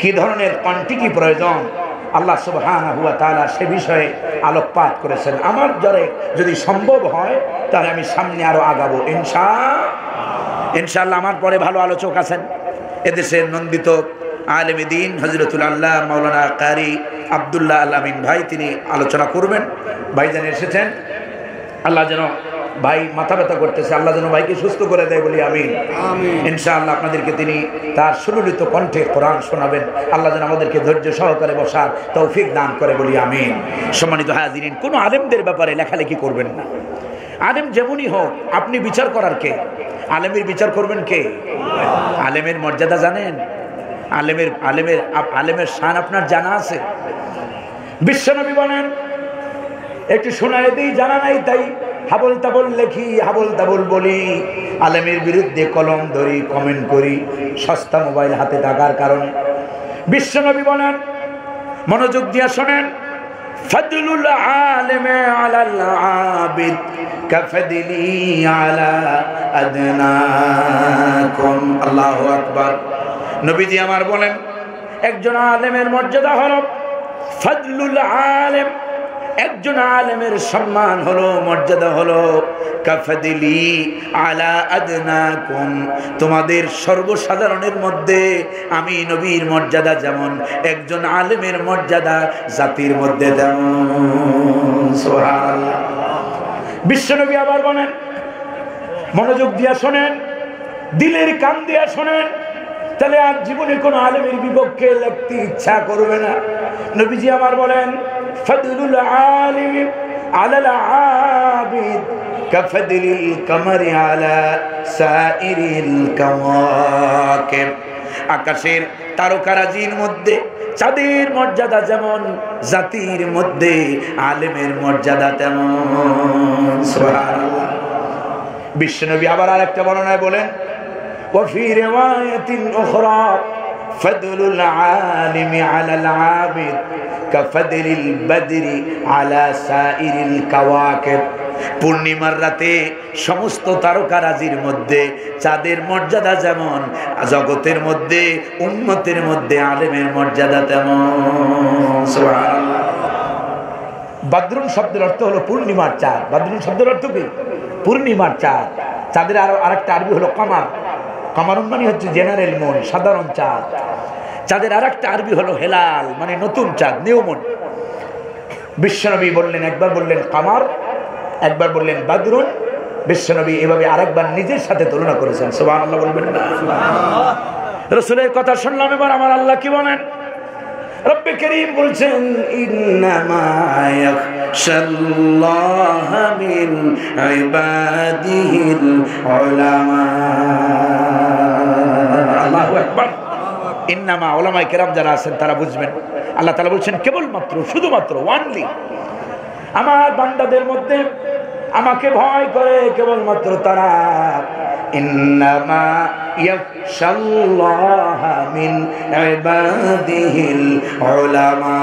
কি ধরনের কোয়ান্টিটি প্রয়োজন, আল্লাহ সুবহানাহু ওয়া তাআলা সে বিষয়ে আলোকপাত করেছেন। আমার যদি সম্ভব হয় তাহলে আমি সামনে আরো আগাবো ইনশাআল্লাহ। আমার পরে ভালো আলোচক আছেন, এদেশের নন্দিত আলেমে দ্বীন হযরতুল আল্লাহ মাওলানা কারি আব্দুল্লাহ আল আমিন ভাই, তিনি আলোচনা করবেন। ভাইজান এসেছেন, আল্লাহ যেন, ভাই মাথা ব্যথা করতেছে, আল্লাহ যেন ভাইকে সুস্থ করে দেয়, বলি আমিন। ইনশাআল্লাহ আপনাদেরকে তিনি তার সুললিত কণ্ঠে কোরআন শোনাবেন। আল্লাহ যেন আমাদেরকে ধৈর্য সহকারে বসার তৌফিক দান করে, বলি আমিন। সম্মানিত হাজিরিন, কোনো আলেমদের ব্যাপারে লেখালেখি করবেন না। আলেম যেমনই হোক, আপনি বিচার করার কে? আলেমের বিচার করবেন কে? আলেমের মর্যাদা জানেন? আলেমের শান আপনার জানা আছে? বিশ্বনবী বলেন, একটু শোনায় দিই, জানা নাই তাই হাবল তাবল লেখি, হাবল তাবল বলি, আলেমের বিরুদ্ধে কলম ধরি, কমেন্ট করি, সস্তা মোবাইল হাতে থাকার কারণে। বিশ্বনবী বলেন, মনোযোগ দিয়ে শোনেন, ফাদলুল আলিমি আলাল আবিদ কাফদলি আলা আদনাকুম। আল্লাহু আকবার। নবীজি আমার বলেন, একজন আলেমের মর্যাদা হলো ফাদলুল আলেম, একজন আলেমের সম্মান হলো, মর্যাদা হলো কাফাদিলি আলা আদনাকুম, তোমাদের সর্বসাধারণের মধ্যে আমি নবীর মর্যাদা যেমন, একজন আলেমের মর্যাদা জাতির মধ্যে তেমন। সুবহানাল্লাহ। বিশ্বনবী আবার বলেন, মনোযোগ দিয়া শোনেন, দিলের কান দিয়া শোনেন, তাহলে আর জীবনে কোন আলেমের বিপক্ষে লিখতে ইচ্ছা করবে না। নবীজি আমার বলেন, ফাদলুল আলিম আলাল আবিদ কাফাদলিল কমরি আলা সাইরিল কাওয়াকিব, আকাশের তারকারাজির মধ্যে চাঁদের মর্যাদা যেমন, জাতির মধ্যে আলেমের মর্যাদা তেমন। সুবহানাল্লাহ। বিশ্বনবী আবার আরেকটা বর্ণনায় বলেন, وفي رواية أخرى فضل العالم على العابد كفضل البدر على سائر الكواكب, পূর্ণিমার রাতে সমস্ত তারকারাজির মধ্যে চাঁদের মর্যাদা যেমন, জগতের মধ্যে উম্মতের মধ্যে আলেমের মর্যাদা তেমন। সুবহানাল্লাহ। বদরুন শব্দের অর্থ হলো পূর্ণিমার চাঁদ। বদরুন শব্দের অর্থ কি? পূর্ণিমার চাঁদ। চাঁদের আরেকটা আরবি হলো কামার। কামারুন মানে হচ্ছে জেনারেল মুন, সাধারণ চাঁদ। চাঁদের আরেকটা আরবি হলো হেলাল, মানে নতুন চাঁদ, নিউ মুন। বিশ্বনবী বললেন, একবার বললেন কামার, একবার বললেন বদরুন। বিশ্বনবী এভাবে আরেকবার নিজের সাথে তুলনা করেছেন। সুবহানাল্লাহ বলবেন না? রাসূলের কথা শুনলাম, এবার আমার আল্লাহ কি বলেন? রব্বে করিম বলছেন, ইন্নামা ইয়াখশাল্লাহা মিন ইবাদিহিল উলামা। আল্লাহু আকবার। ইন্নামা, উলামায়ে কেরাম যারা আছেন তারা বুঝবেন। আল্লাহ তাআলা বলছেন কেবলমাত্র, শুধুমাত্র, ওয়ানলি আমার বান্দাদের মধ্যে আমাকে ভয় করে কেবলমাত্র তারা। ইন্নামা ইয়াখশাল্লাহা মিন ইবাদিহিল উলামা,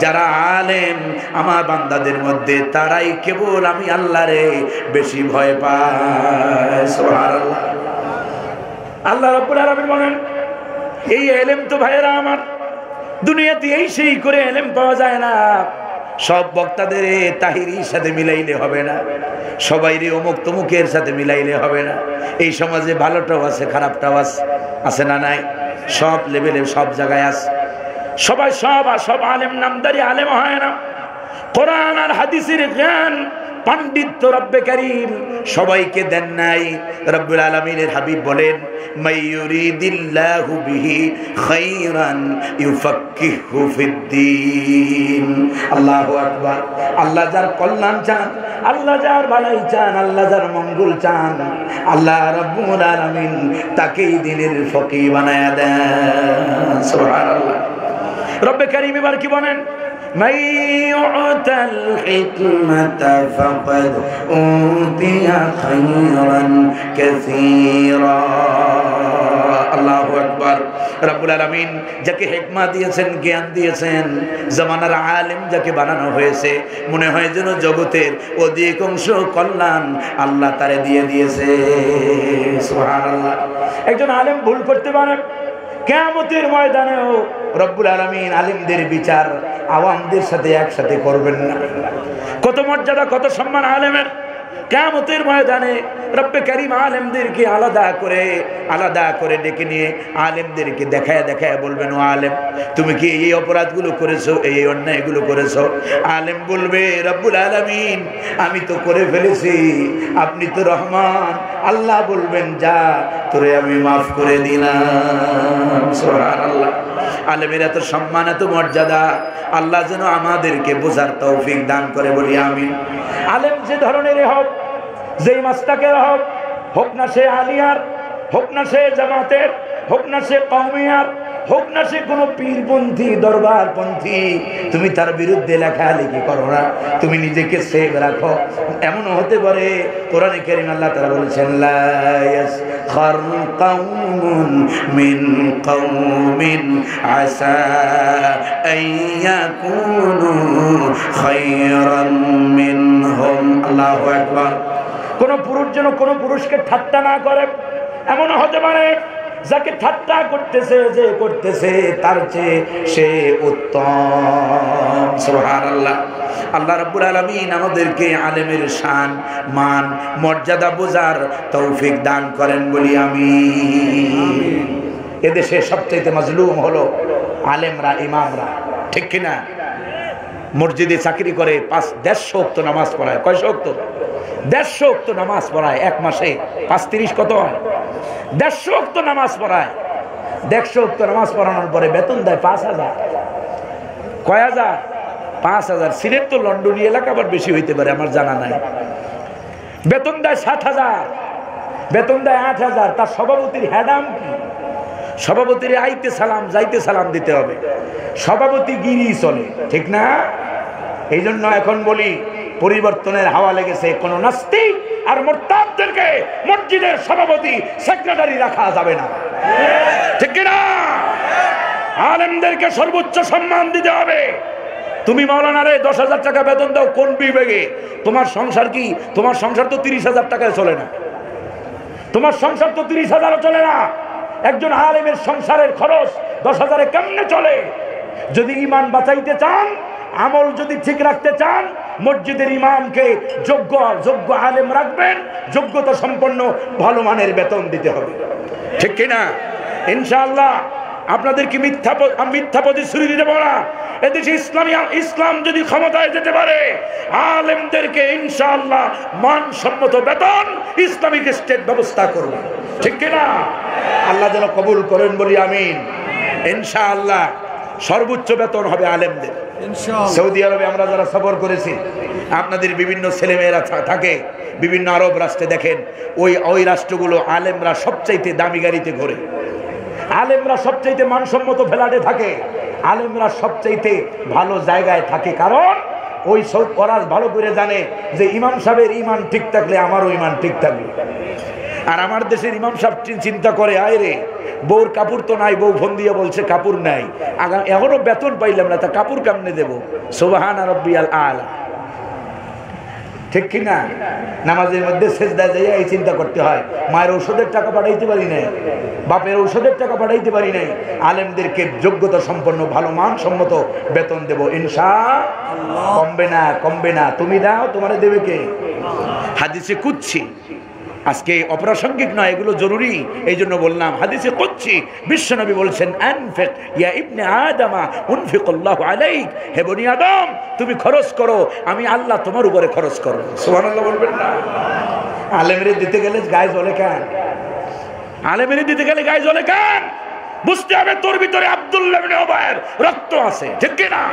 যারা আলেম আমার বান্দাদের মধ্যে তারাই কেবল আমি আল্লাহরে বেশি ভয় পায়। সুবহানাল্লাহ। আল্লাহ রাব্বুল আলামিন বলেন, এই ইলম তো ভাইরা আমার দুনিয়াতে এই সেই করে ইলম পাওয়া যায় না। সব বক্তাদের তাহিরির সাথে মিলাইলে হবে না, সবাইরে অমুক তমুকের সাথে মিলাইলে হবে না। এই সমাজে ভালোটাও আছে, খারাপটাও আছে না নাই? সব লেভেলে সব জায়গায় আছে। সবাই সব আলেম নামদারি আলেম হয় না। কোরআন আর হাদিসের জ্ঞান পাণ্ডিত্য রব্বে করিম সবাইকে দেন নাই। রব্বুল আলামিনের হাবিব বলেন, মাইয়ুরিদিল্লাহু বিহি খাইরান ইউফাক্কিহু ফিদ্দীন। আল্লাহু আকবার। আল্লাহ যার কল্যাণ চান, আল্লাহ যার ভালাই চান, আল্লাহ যার মঙ্গল চান, আল্লাহ রব্বুল আলামিন তাকেই দ্বীনের ফকিহ বানায়া দেন। সুবহানাল্লাহ। রব্বে করিম এবার কি বলেন? من يؤت الحكمة فقد أوتي خيرا كثيرا। আল্লাহু আকবার। রব্বুল আলামিন যাকে হিকমা দিয়েছেন, জ্ঞান দিয়েছেন, জামানার আলেম যাকে বানানো হয়েছে, মনে হয় যেন জগতের অধিকাংশ কল্যাণ আল্লাহ তারে দিয়ে দিয়েছে। সুবহানাল্লাহ। একজন আলেম ভুল করতে পারে, কিয়ামতের ময়দানেও রব্বুল আলামিন আলেমদের বিচার আওয়ামদের সাথে একসাথে করবেন না। কত মর্যাদা, কত সম্মান আলেমের। কিয়ামতের ময়দানে রব্বে করিম আলেমদেরকে আলাদা করে ডেকে নিয়ে আলেমদেরকে দেখায় বলবেন, ও আলেম, তুমি কি এই অপরাধগুলো করেছো, এই অন্যায়গুলো করেছো? আলেম বলবে, রব্বুল আলামিন আমি তো করে ফেলেছি, আপনি তো রহমান। আল্লাহ বলবেন, যা, তোরে আমি মাফ করে দিলাম। সুবহানাল্লাহ। আলেমের এত সম্মান, এত মর্যাদা, আল্লাহ যেন আমাদেরকে বোঝার তৌফিক দান করে, বলি আমিন। আলেম যে ধরনের হোক, যেই মাস্তাকের হোক না সে আলিয়ার, হোক না সে জামাতের, হোক না সে কওমিয়ার, হোক না সে কোনো পীরপন্থী, দরবারপন্থী, তুমি তার বিরুদ্ধে লেখালেখি করো না, তুমি নিজেকে সেভ রাখো। এমনও হতে পারে, কোরআনে কারীম আল্লাহ তাআলা বলেছেন, লা ইয়াসখার কওমুন মিন কওমিন আসা আইয়াকুনু খায়রান মিনহুম। আল্লাহু আকবার। কোন পুরুষ যেন কোন পুরুষকে ঠাট্টা না করে। এমন হতে পারে যাকে ঠাট্টা করতেছে যে করতেছে তার চেয়ে সে উত্তম। সুবহানাল্লাহ। আল্লাহ রাব্বুল আলামিন আমাদেরকে আলেমের শান মান মর্যাদা বোঝার তৌফিক দান করেন বলি আমিন। এদেশে সবচেয়ে মাজলুম হলো আলেমরা, ইমামরা, ঠিক কিনা? মসজিদে চাকরি করে 150 ওয়াক্ত নামাজ পড়ায়। কয়শ ওয়াক্ত? 150 ওয়াক্ত নামাজ পড়ায়। এক মাসে 5-30 কত হয়? 150 ওয়াক্ত নামাজ পড়ায়। 150 ওয়াক্ত নামাজ পড়ানোর পরে বেতন দেয় 5000। কয় হাজার? 5000। সিলেট তো লন্ডনী এলাকা আবার বেশি হইতে পারে, আমার জানা নাই। বেতন দেয় 7000, বেতন দেয় 8000। তার সভাপতির হ্যাডাম কি? সভাপতির আইতে সালাম যাইতে সালাম দিতে হবে, সভাপতি গিরি চলে, ঠিক না? এই জন্য এখন বলি পরিবর্তনের হাওয়া লেগেছে। কোন নাস্তিক আর মুরতাদদেরকে মসজিদের সভাপতি সেক্রেটারি রাখা যাবে না, ঠিক না? আলেমদেরকে সর্বোচ্চ সম্মান দিতে হবে। তুমি মাওলানারে 10,000 টাকা বেতন দাও, কোন বিবেগে? তোমার সংসার কি? তোমার সংসার তো 30,000 টাকায় চলে না। তোমার সংসার তো 30,000ও চলে না। একজন আলেমের সংসারের খরচ 10,000-এ কেমনে চলে? যদি ঈমান বাঁচাইতে চান, আমল যদি ঠিক রাখতে চান, মসজিদের ইমামকে যোগ্য আলেম রাখবেন, যোগ্যতা সম্পন্ন ভালো মানের বেতন দিতে হবে, ঠিক কিনা? ইনশাআল্লাহ আপনাদেরকে মিথ্যা প্রতিশ্রুতি দেব না। এদেশে ইসলাম যদি ক্ষমতায় যেতে পারে, আলেমদেরকে ইনশাআল্লাহ মানসম্মত বেতন ইসলামিক স্টেট ব্যবস্থা করবে, ঠিক কিনা? আল্লাহ যেন কবুল করেন বলি আমিন। ইনশাআল্লাহ সর্বোচ্চ বেতন হবে আলেমদের। সৌদি আরবে আমরা যারা সফর করেছি, আপনাদের বিভিন্ন ছেলেমেয়েরা থাকে বিভিন্ন আরব রাষ্ট্রে, দেখেন ওই রাষ্ট্রগুলো আলেমরা সবচাইতে দামি গাড়িতে ঘোরে, আলেমরা সবচাইতে মানসম্মত ফ্ল্যাটে থাকে, আলেমরা সবচাইতে ভালো জায়গায় থাকে। কারণ ওই সব ওরা ভালো করে জানে যে ইমাম সাহেবের ইমান ঠিক থাকলে আমারও ইমান ঠিক থাকবে। আর আমার দেশের ইমাম সাহেব চিন্তা করে, আয় রে বউর কাপড় তো নাই, বউ ফোন দিয়ে বলছে কাপড় নাই, এখনো বেতন পাইলাম না, তা কাপড় কেমনে দেবো? সুবহানা রাব্বিয়াল আলা, ঠিক কিনা? নামাজের মধ্যে সেজদায় যাইয়া এই চিন্তা করতে হয়, মায়ের ঔষধের টাকা পাঠাইতে পারি নাই, বাপের ঔষধের টাকা পাঠাইতে পারি নাই, আলেমদেরকে যোগ্যতা সম্পন্ন ভালো মানসম্মত বেতন দেব ইনশাআল্লাহ। কমবে না। তুমি দাও, তোমারে দেবে কে? হাদিসে কুদসি, আজকে অপ্রাসঙ্গিক নয়, এগুলো জরুরি, এই জন্য বললাম। হাদিসে কুদসি বিশ্বনবী বলছেন, আনফিক ইয়া ইবনে আদমা উনফিকুল্লাহু আলাইক, হে বনি আদম তুমি খরচ করো, আমি আল্লাহ তোমার উপরে খরচ করব। সুবহানাল্লাহ বলবেন না? আলেমের দিতে গেলে গায়ে জ্বলে কেন? আলেমের দিতে গেলে গায়ে জ্বলে কেন? বুঝতে হবে তোর ভিতরে আব্দুল্লাহ ইবনে উবাইয়ের রক্ত আছে, ঠিক কি না?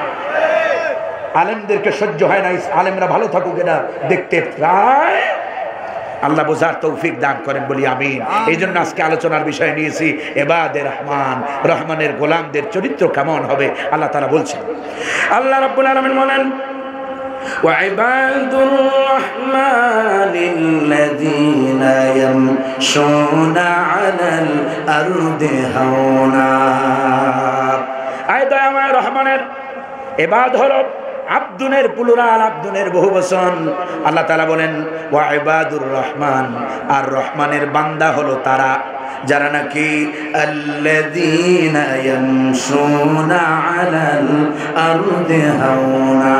আলেমদেরকে সহ্য হয় না আলেমরা ভালো থাকুক এটা দেখতে প্রায়। আল্লাহ বোঝার তৌফিক দান করেন বলি আমিন। এই জন্য আজকে আলোচনার বিষয় নিয়েছি ইবাদে রহমান, রহমানের গোলামদের চরিত্র কেমন হবে আল্লাহ তাআলা বলছেন। আল্লাহ রাব্বুল আলামিন বলেন, وعباد الرحمن الذين يمشون على الأرض هونا। আয়াতে আমার রহমানের ইবাদ হলো আব্দুনের প্লুরাল, আব্দুনের বহুবচন। আল্লাহ তাআলা বলেন ওয়া ইবাদুর রহমান, আর রহমানের বান্দা হলো তারা যারা নাকি আল্লাযীনা ইয়ামশুনা আলাল আরদি হাওনা,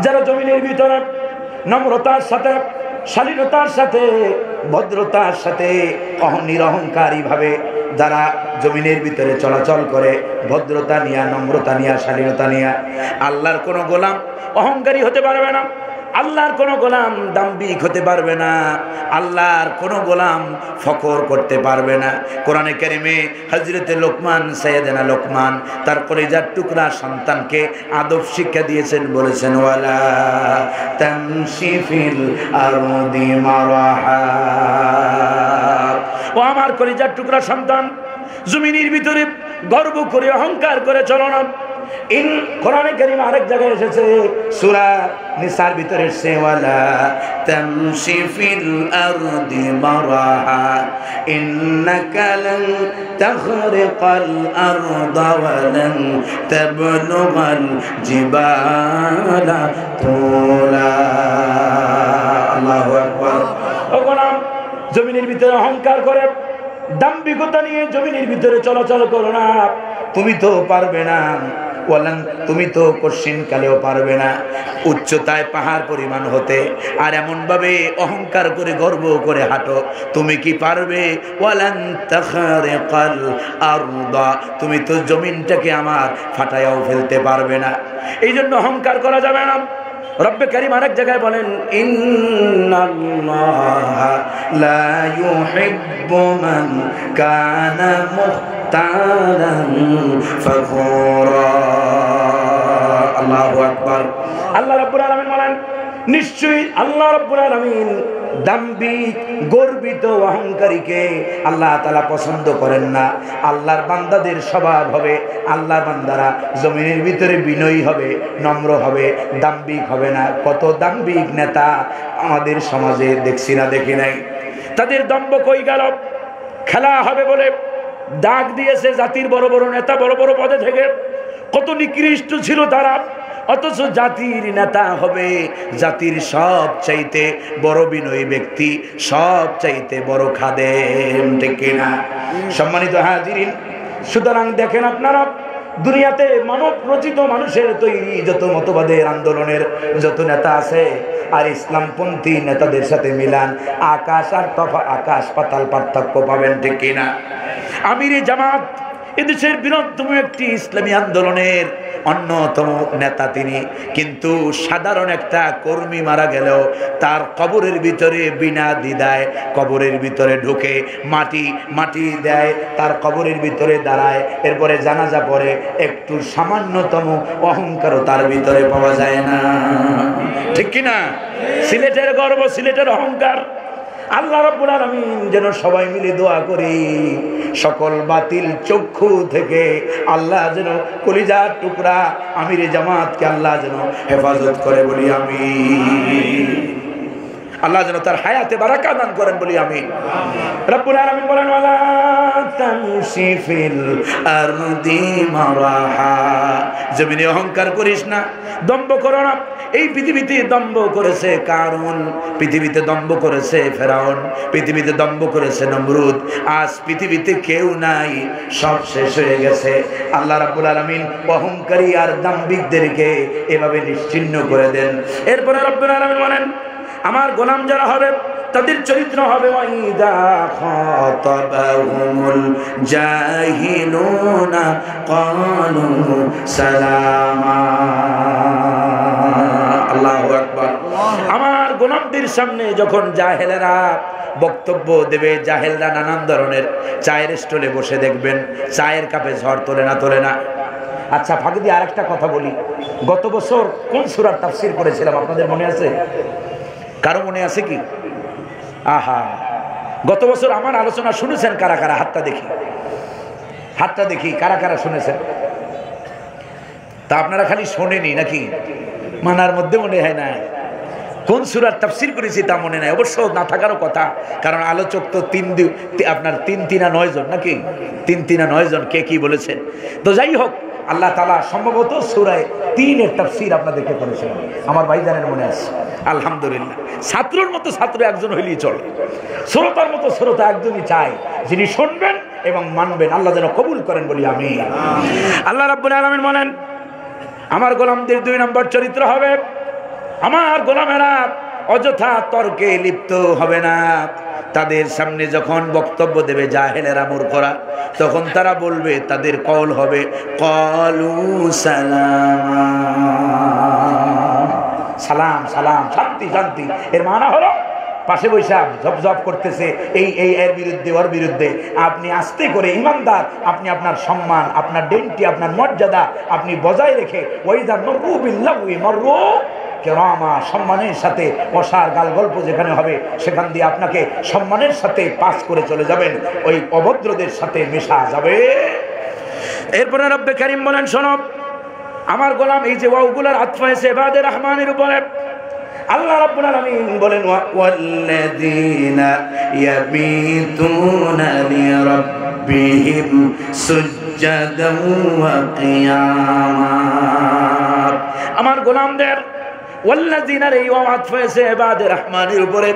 যারা জমিনের ভিতরে নম্রতার সাথে, শালীনতার সাথে, ভদ্রতার সাথে, নিরহংকারী ভাবে যারা জমিনের ভিতরে চলাচল করে, ভদ্রতা নিয়া, নম্রতা নিয়া, শালীনতা নিয়া। আল্লাহর কোনো গোলাম অহংকারী হতে পারবে না, আল্লাহর কোনো গোলাম দাম্ভিক হতে পারবে না, আল্লাহর কোনো গোলাম ফখর করতে পারবে না। কোরআনে কারিমে হযরতে লোকমান, সাইয়েদনা লোকমান তার কলিজার টুকরা সন্তানকে আদব শিক্ষা দিয়েছেন, বলেছেন ওয়ালা তামশি ফিল আরদি মারহা। ও আমার কলিজার টুকরা সন্তান, জমিনের ভিতরে গর্ব করে অহংকার করে চলো না। কোরআনে কারীমে আরেক জায়গায় এসেছে, সূরা নিসার ভিতরে এসেছে ওয়ালা তামশি ফিল আরদি মারহা ইন্নাকা লান তাখরিকাল আরদা ওয়া লান তাবলুগাল জিবালা তুলা। আল্লাহু আকবার। ও গোলাম, জমিনের ভিতরে অহংকার করে দাম্ভিকতা নিয়ে জমিনের ভিতরে চলাচল করো না, তুমি তো পারবে না। ওয়ালান, তুমি তো কোশ্চিন কালেও পারবে না উচ্চতায় পাহাড় পরিমাণ হতে, আর এমন ভাবে অহংকার করে গর্ব করে হাঁটো, তুমি কি পারবে? ওয়ালান তাখারিকাল আরদা, তুমি তো জমিনটাকে আমার ফাটায়াও ফেলতে পারবে না। এই জন্য অহংকার করা যাবে না। রব্বে কারীম আরেক জায়গায় বলেন, ইন্নাল্লাহা লা ইউহিব্বু মান কানা মুখতালান ফাখুরা। আল্লাহু আকবার। আল্লাহ রাব্বুল আলামিন বলেন, নিশ্চয়ই আল্লাহ রাব্বুল আলামিন দাম্ভিক, গর্বিত, অহংকারীকে আল্লাহ তাআলা পছন্দ করেন না। আল্লাহর বান্দাদের স্বভাব হবে, আল্লাহর বান্দারা জমিনের ভিতরে বিনয়ী হবে, নম্র হবে, দাম্ভিক হবে না। কত দাম্ভিক নেতা আমাদের সমাজে দেখছি না, দেখি নাই? তাদের দম্ভ কই গেল? খেলা হবে বলে ডাক দিয়েছে জাতির বড় বড় নেতা, বড় বড় পদে থেকে। কত নিকৃষ্ট ছিল তারা, অথচ জাতির নেতা হবে, জাতির সব চাইতে বড় বিনয়ী ব্যক্তি, সব চাইতে বড় খাদেম, ঠিক কিনা? সম্মানিত হাজিরিন, সুতরাং দেখেন আপনারা, দুনিয়াতে মানব রচিত মানুষের তৈরি যত মতবাদের আন্দোলনের যত নেতা আছে, আর ইসলামপন্থী নেতাদের সাথে মিলান, আকাশ আর আকাশ পাতাল পার্থক্য পাবেন, ঠিক কিনা? আমিরে জামাত এদেশের বৃহত্তম একটি ইসলামী আন্দোলনের অন্যতম নেতা তিনি, কিন্তু সাধারণ একটা কর্মী মারা গেলেও তার কবরের ভিতরে বিনা দ্বিধায় কবরের ভিতরে ঢুকে মাটি দেয়, তার কবরের ভিতরে দাঁড়ায়, এরপরে জানাজা পড়ে। একটু সামান্যতম অহংকারও তার ভিতরে পাওয়া যায় না, ঠিক কিনা? সিলেটের গর্ব, সিলেটের অহংকার। আল্লাহ রাব্বুল আলামিন যেন সবাই মিলে দোয়া করি, সকল বাতিল চক্ষু থেকে আল্লাহ যেন কলিজার টুকরা আমিরে জামাতকে আল্লাহ যেন হেফাজত করে, বলি আমিন। আল্লাহ যেন তার হায়াতে বারাকা দান করেন, বলি আমিন। রব্বুল আলামিন বলেন, ওয়ালা তামশি ফিল আরদি মারাহা, জমিনে অহংকার করিস না, দম্ভ করো না। এই পৃথিবীতে দম্ভ করেছে কারুন, পৃথিবীতে দম্ভ করেছে ফেরাউন, পৃথিবীতে দম্ভ করেছে নমরুদ। আজ পৃথিবীতে কেউ নাই, সব শেষ হয়ে গেছে। আল্লাহ রাব্বুল আলামিন অহংকারী আর দাম্ভিকদেরকে এভাবে নিশ্চিহ্ন করে দেন। এরপরে রাব্বুল আলামিন বলেন, আমার গোলাম যারা হবে তাদের চরিত্র হবে, ওয়াইদা খাতাবাহুমুল জাহিলুনা ক্বালু সালামা। আল্লাহু আকবার। আমার গোলামদের সামনে যখন জাহেলেরা বক্তব্য দেবে, জাহেলরা নানান ধরনের চায়ের স্টলে বসে দেখবেন চায়ের কাপে ঝড় তোলে না। আচ্ছা, ফাঁকি দিয়ে আরেকটা কথা বলি, গত বছর কোন সূরার তাফসীর করেছিলাম আপনাদের মনে আছে? কারো মনে আছে কি? আহা, গত বছর আমার আলোচনা শুনেছেন কারা কারা? হাতটা দেখি কারা কারা শুনেছেন? তা আপনারা খালি শোনেনি নাকি? মানার মধ্যে মনে হয় না। কোন সূরার তাফসীর করেছি তা মনে নাই, অবশ্য না থাকারও কথা, কারণ আলোচক তো আপনার তিন তিনা 9 জন নাকি? 3 জন কে কি বলেছেন। তো যাই হোক, আল্লাহ তাআলা সম্ভবত সূরা 3-এর তাফসীর আপনাদেরকে করেছিলেন, আমার ভাইজানের মনে আছে। আলহামদুলিল্লাহ, ছাত্রর মতো ছাত্র একজন হইলেই চলে, শ্রোতার মতো শ্রোতা একজনই চাই, যিনি শুনবেন এবং মানবেন। আল্লাহ যেন কবুল করেন, বলি আমিন। আল্লাহ রাব্বুল আলামিন বলেন, আমার গোলামদের 2 নম্বর চরিত্র হবে, আমার গোলামেরা অযথা তর্কে লিপ্ত হবে না। তাদের সামনে যখন বক্তব্য দেবে জাহেলেরা, মূর্খরা, তখন তারা বলবে, তাদের কল হবে ক্বালু সালামা, সালাম সালাম, শান্তি শান্তি। এর মানে হলো পাশে বৈশা জব করতেছে এই এর বিরুদ্ধে ওর বিরুদ্ধে, আপনি আস্তে করে ইমানদার, আপনি আপনার সম্মান, আপনার ডেন্টি, আপনার মর্যাদা আপনি বজায় রেখে ওয়াইদা মাররু বিল্লাহি মাররু কিরামা, সম্মানের সাথে অসার গাল গল্প যেখানে হবে সেখান দিয়ে আপনাকে সম্মানের সাথে পাস করে চলে যাবেন, ওই অভদ্রদের সাথে মেশা যাবে। এরপরে রব্বে কারীম বলেন, শোনো আমার গোলাম, এই যে ওয়াওগুলার আতফ হয়েছে ইবাদের রহমানের উপরে। আল্লাহ রাব্বুল আলামিন বলেন, ওয়াল্লাযীনা ইয়াবিতুনা লিরাব্বিহিম সুজদান ওয়া কিয়ামা। আমার গোলামদের ওয়াল্লাযিনা এই ওয়াদ হয়েছে ইবাদের রহমানের উপরে।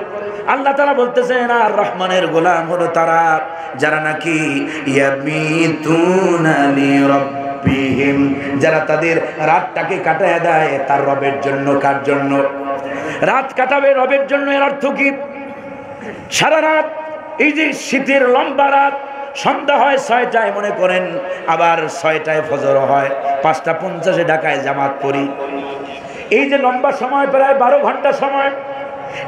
আল্লাহ তাআলা বলতেছেন আর রহমানের গোলাম হলো তারা যারা নাকি ইয়াবিতুনা লিরাব্বিহিম, যারা তাদের রাতটাকে কাটায় দেয় তার রবের জন্য। কার জন্য রাত কাটাবে? রবের জন্য। এর অর্থ কি? সারা রাত, এই যে শীতের লম্বা রাত, সন্ধ্যা হয় 6টায় মনে করেন, আবার 6টায় ফজর হয়, 5:50 ঢাকায় জামাত পড়ি। এই যে লম্বা সময়, প্রায় 12 ঘন্টা সময়,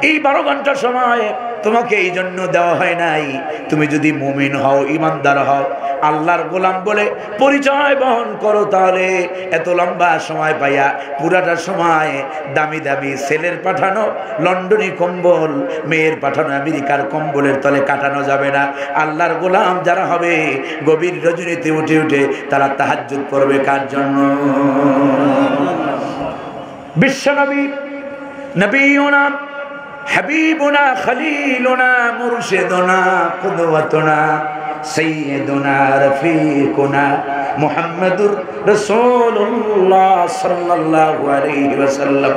এই 12 ঘন্টা সময় তোমাকে এই জন্য দেওয়া হয় নাই, তুমি যদি মুমিন হও, ইমানদার হও, আল্লাহর গোলাম বলে পরিচয় বহন করো, তাহলে এত লম্বা সময় পাইয়া পুরাটা সময় দামি দামি ছেলের পাঠানো লন্ডনী কম্বল, মেয়ের পাঠানো আমেরিকার কম্বলের তলে কাটানো যাবে না। আল্লাহর গোলাম যারা হবে, গভীর রজনীতে উঠে উঠে তারা তাহাজ্জুদ করবে। কার জন্য? বিশ্বনবী, নবীনা, হাবিবুনা, খলিলুনা, মুরশিদুনা, কুদওয়াতুনা, সাইয়্যিদুনা, রফিকুনা মুহাম্মাদুর রাসূলুল্লাহ সাল্লাল্লাহু আলাইহি ওয়াসাল্লাম।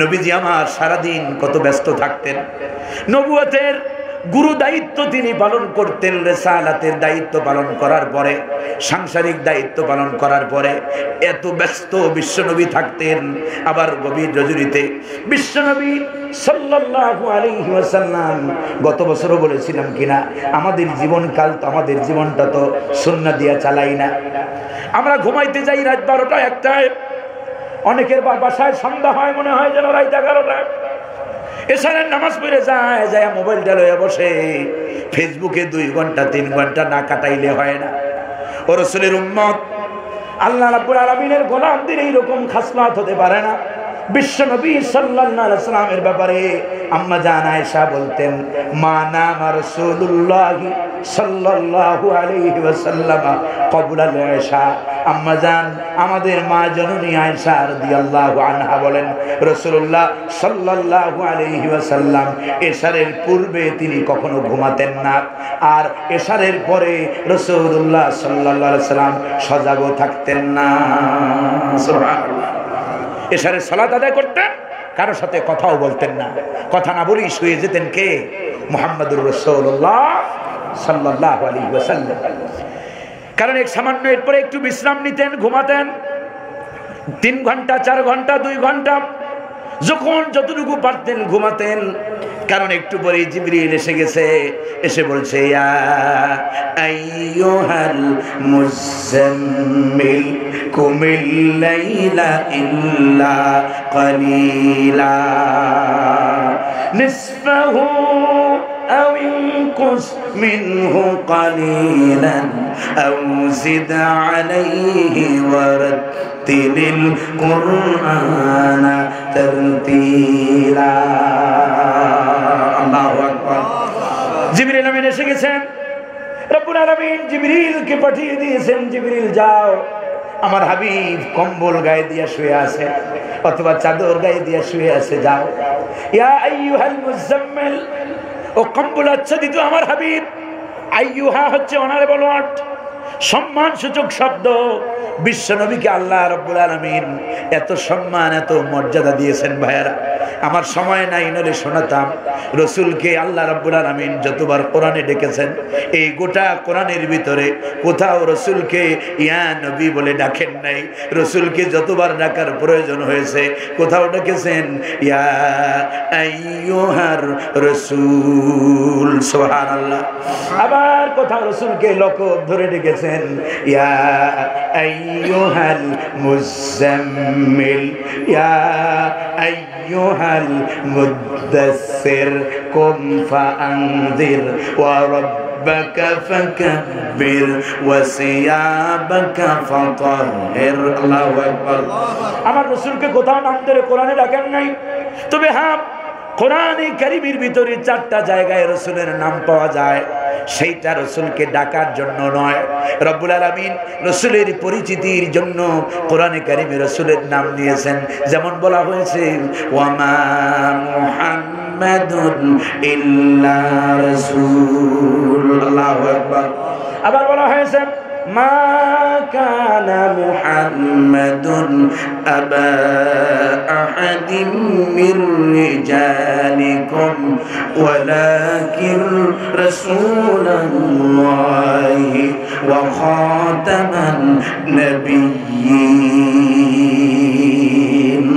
নবীজি আমার সারাদিন কত ব্যস্ত থাকতেন। নবুয়তের গুরু দায়িত্ব তিনি পালন করতেন, রিসালাতের দায়িত্ব পালন করার পরে, সাংসারিক দায়িত্ব পালন করার পরে এত ব্যস্ত বিশ্বনবী থাকতেন। আবার গভীর রজনীতে বিশ্বনবী সাল্লাল্লাহু আলাইহি ওয়াসাল্লাম, গত বছরও বলেছিলাম কিনা, আমাদের জীবনকাল তো, আমাদের জীবনটা তো সুন্নাহ দিয়া চালাই না। আমরা ঘুমাইতে যাই রাত 12টা 1টায়, অনেকের বাসায় সন্ধ্যা হয় মনে হয় যেন রাত 11টায়। এছাড়া নামাজ পড়ে যায় মোবাইলটা লয়ে বসে ফেসবুকে 2 ঘন্টা 3 ঘন্টা না কাটাইলে হয় না। ও রাসূলের উম্মত, আল্লাহ রাব্বুল আলামিনের গোলামদের এইরকম খাসলাত হতে পারে না। বিশ্বনবী সাল্লাল্লাহু আলাইহি ওয়াসাল্লামের ব্যাপারে আম্মা জান আয়েশা বলতেন, মা নামা রাসূলুল্লাহ সাল্লাল্লাহু আলাইহি ওয়াসাল্লাম ক্বাবলা আয়েশা। আম্মা জান, আমাদের মা জননী আয়েশা রাদিয়াল্লাহু আনহা বলেন, রাসূলুল্লাহ সাল্লাল্লাহু আলাইহি ওয়াসাল্লাম এশারের পূর্বে তিনি কখনো ঘুমাতেন না, আর এশারের পরে রাসূলুল্লাহ সাল্লাল্লাহু আলাইহি ওয়াসাল্লাম সজাগও থাকতেন না। সুবহানাল্লাহ। এশারের সালাত আদায় করতেন, কারোর সাথে কথাও বলতেন না। কথা না বলেই শুয়ে যেতেন কে? মুহাম্মদুর রাসূলুল্লাহ সাল্লাল্লাহু আলাইহি ওয়াসাল্লাম। কারণ এক সামান্য এরপরে একটু বিশ্রাম নিতেন, ঘুমাতেন 3 ঘন্টা 4 ঘন্টা 2 ঘন্টা, যখন যতটুকু পারতেন ঘুমাতেন। কারণ একটু পরে জিবরিল এসে গেছে, এসে বলছে, ইয়া আইয়ুহাল মুযাম্মিল কুমিল লাইলা ইল্লা কালিলা নিসফাহু আও ইনকুস মিনহু কালিলান আও জিদ আলাইহি ওয়ারাত্তিলিল কুরআনা তারতিলা। আল্লাহু আকবার। জিবরিল আমিন এসে গেছেন, রব্বুল আলামিন জিবরিলকে পাঠিয়ে দিয়েছেন, জিবরিল যাও, আমার হাবিব কম্বল গায়ে দিয়ে শুয়ে আছে অথবা চাদর গায়ে দিয়ে শুয়ে আছে, যাও। ইয়া আইয়ুহাল মুযাম্মিল, ও কম্বল আচ্ছাদিত আমার হাবিব। আইয়ুহা হচ্ছে অনারেবল ওয়ার্ড, সম্মানসূচক শব্দ। বিশ্বনবীকে আল্লাহ রাব্বুল আলামিন এত সম্মান, এত মর্যাদা দিয়েছেন। ভাইয়ারা, আমার সময় নাই, নলে শোনাতাম। রসুলকে আল্লাহ রাব্বুল আলামিন যতবার কোরআনে ডেকেছেন, এই গোটা কোরআনের ভিতরে কোথাও রসুলকে ইয়া নবী বলে ডাকেন নাই। রসুলকে যতবার ডাকার প্রয়োজন হয়েছে, কোথাও ডেকেছেন ইয়া আইয়ুহার রাসূল, সুবহানাল্লাহ। আবার কোথাও রসুলকে লকব ধরে ডেকেছেন, ইয়া আইয়ুহাল মুযাম্মিল, ইয়া আইয়ুহাল মুদ্দাসসির, কুম ফাআনযির ওয়া রাব্বাকা ফাকাব্বির ওয়া সিয়াবাকা ফাতাহহির। আল্লাহু আকবার। আমার রাসূলকে কোথাও নাম ধরে কোরআনে ডাকেন নাই, তবে হ্যাঁ, কোরআনে কারীমের ভিতরে 4টা জায়গায় রাসূলের নাম পাওয়া যায়। সেইটা রাসূলকে ডাকার জন্য নয়, রব্বুল আলামিন রাসূলের পরিচিতির জন্য কোরআনে কারীমে রাসূলের নাম দিয়েছেন। যেমন বলা হয়েছে, ওয়ামা মুহাম্মাদুন ইল্লা রাসূল। আল্লাহু আকবার। আবার বলা হয়েছে, মা কানা মুহাম্মাদুন আবা আহাদিম মির রিজালিকুম ওয়ালাকিন রাসূলুল্লাহি ওয়া খাতামান নাবিয়্যিন।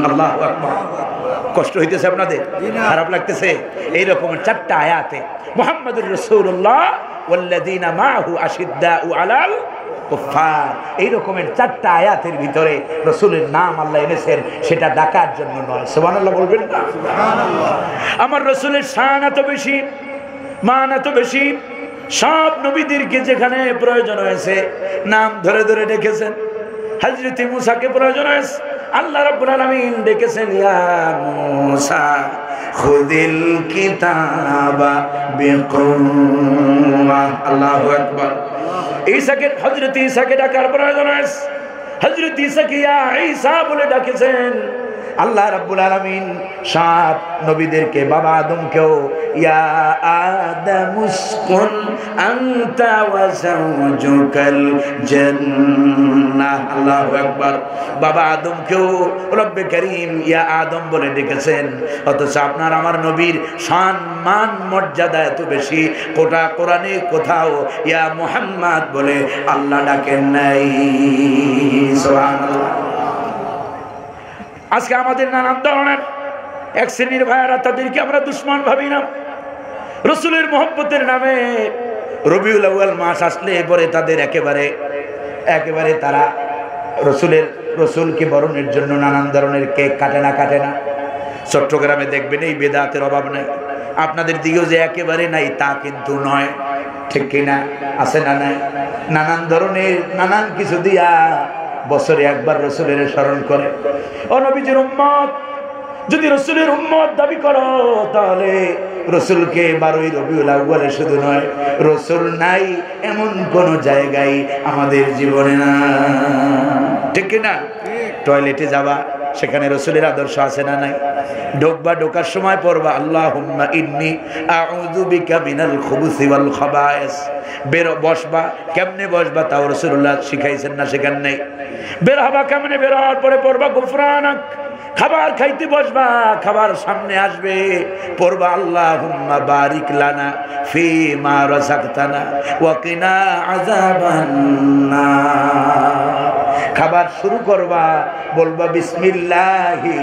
আল্লাহু আকবার। কষ্ট হইতেছে আপনাদের? খারাপ লাগতেছে? এইরকম 4টা আয়াতে মুহাম্মাদুর রাসূলুল্লাহ ওয়াল্লাযীনা মাআহু আশিদ্দাউ আলাল কুফফার, এই রকমের 4টা আয়াতের ভিতরে রাসূলের নাম আল্লাহ এনেছেন, সেটা ডাকার জন্য নয়। সুবহানাল্লাহ বলবেন না? সুবহানাল্লাহ। আমার রাসূলের শান এত বেশি, মান এত বেশি, সব নবীদেরকে যেখানে প্রয়োজন হয়েছে নাম ধরে ধরে ডেকেছেন। হযরত মূসাকে প্রয়োজন হয়েছে, আল্লাহ রাব্বুল আলামিন ডেকেছেন, ইয়া মূসা খুযিল কিতাবা বিকুওয়া। আল্লাহু আকবার। ঈসাকে, হযরত ঈসাকে ডাকার প্রয়োজন হয়েছে, হযরত ঈসাকে ইয়া ঈসা বলে ডাকেছেন। আল্লাহ রাব্বুল আলামিন সব নবীদেরকে, বাবা আদমকেও ইয়া আদামুসকুন আনতা ওয়া যাওজুকাল জান্নাহ। আল্লাহু আকবার। বাবা আদমকেও রব্বে করিম ইয়া আদম বলে ডেকেছেন। অথচ আপনার আমার নবীর শান মান মর্যাদা এত বেশি, কোটা কোরআনে কোথাও ইয়া মুহাম্মদ বলে আল্লাহ ডাকেন নাই। সুবহানাল্লাহ। আজকে আমাদের নানান ধরনের এক শ্রেণীর ভাইয়ারা, তাদেরকে আমরা দুশ্মন ভাবি না। রসুলের মহব্বতের নামে রবিউল আউয়াল মাস আসলে পরে তাদের একেবারে তারা রসুলকে বরণের জন্য নানান ধরনের কেক কাটে না। চট্টগ্রামে দেখবেন এই বেদাতের অভাব নাই। আপনাদের দিকেও যে একেবারে নাই তা কিন্তু নয়, ঠিক কিনা? আছে না নাই? নানান ধরনের নানান কিছু দিয়া বছরে একবার রসুলের স্মরণ করে। ও নবীজির উম্মত, যদি রসুলের উম্মত দাবি করো তাহলে রসুলকে 12ই রবিউল আউয়ালে শুধু নয়, রসুল নাই এমন কোন জায়গায় আমাদের জীবনে না, ঠিক কিনা? টয়লেটে যাবা, সেখানে রসুলের আদর্শ আছে না নাই? ঢোকার সময় পড়বা আল্লাহুম্মা ইন্নী আউযু বিকা মিনাল খুবুসি ওয়াল খাবায়েস। বসবা, কেমনে বসবা তাও রাসূলুল্লাহ শিখাইছেন না? শেখান নাই? বের হবা কেমনে? বের হওয়ার পরে পড়বা গুফরানাক। খাবার খাইতে বসবা, খাবার সামনে আসবে, পড়বা আল্লাহুম্মা বারিক লানা ফি মা রাযাকতানা ওয়া কিনা আযাবান নার। খাবার শুরু করবা, বলবা বিসমিল্লাহি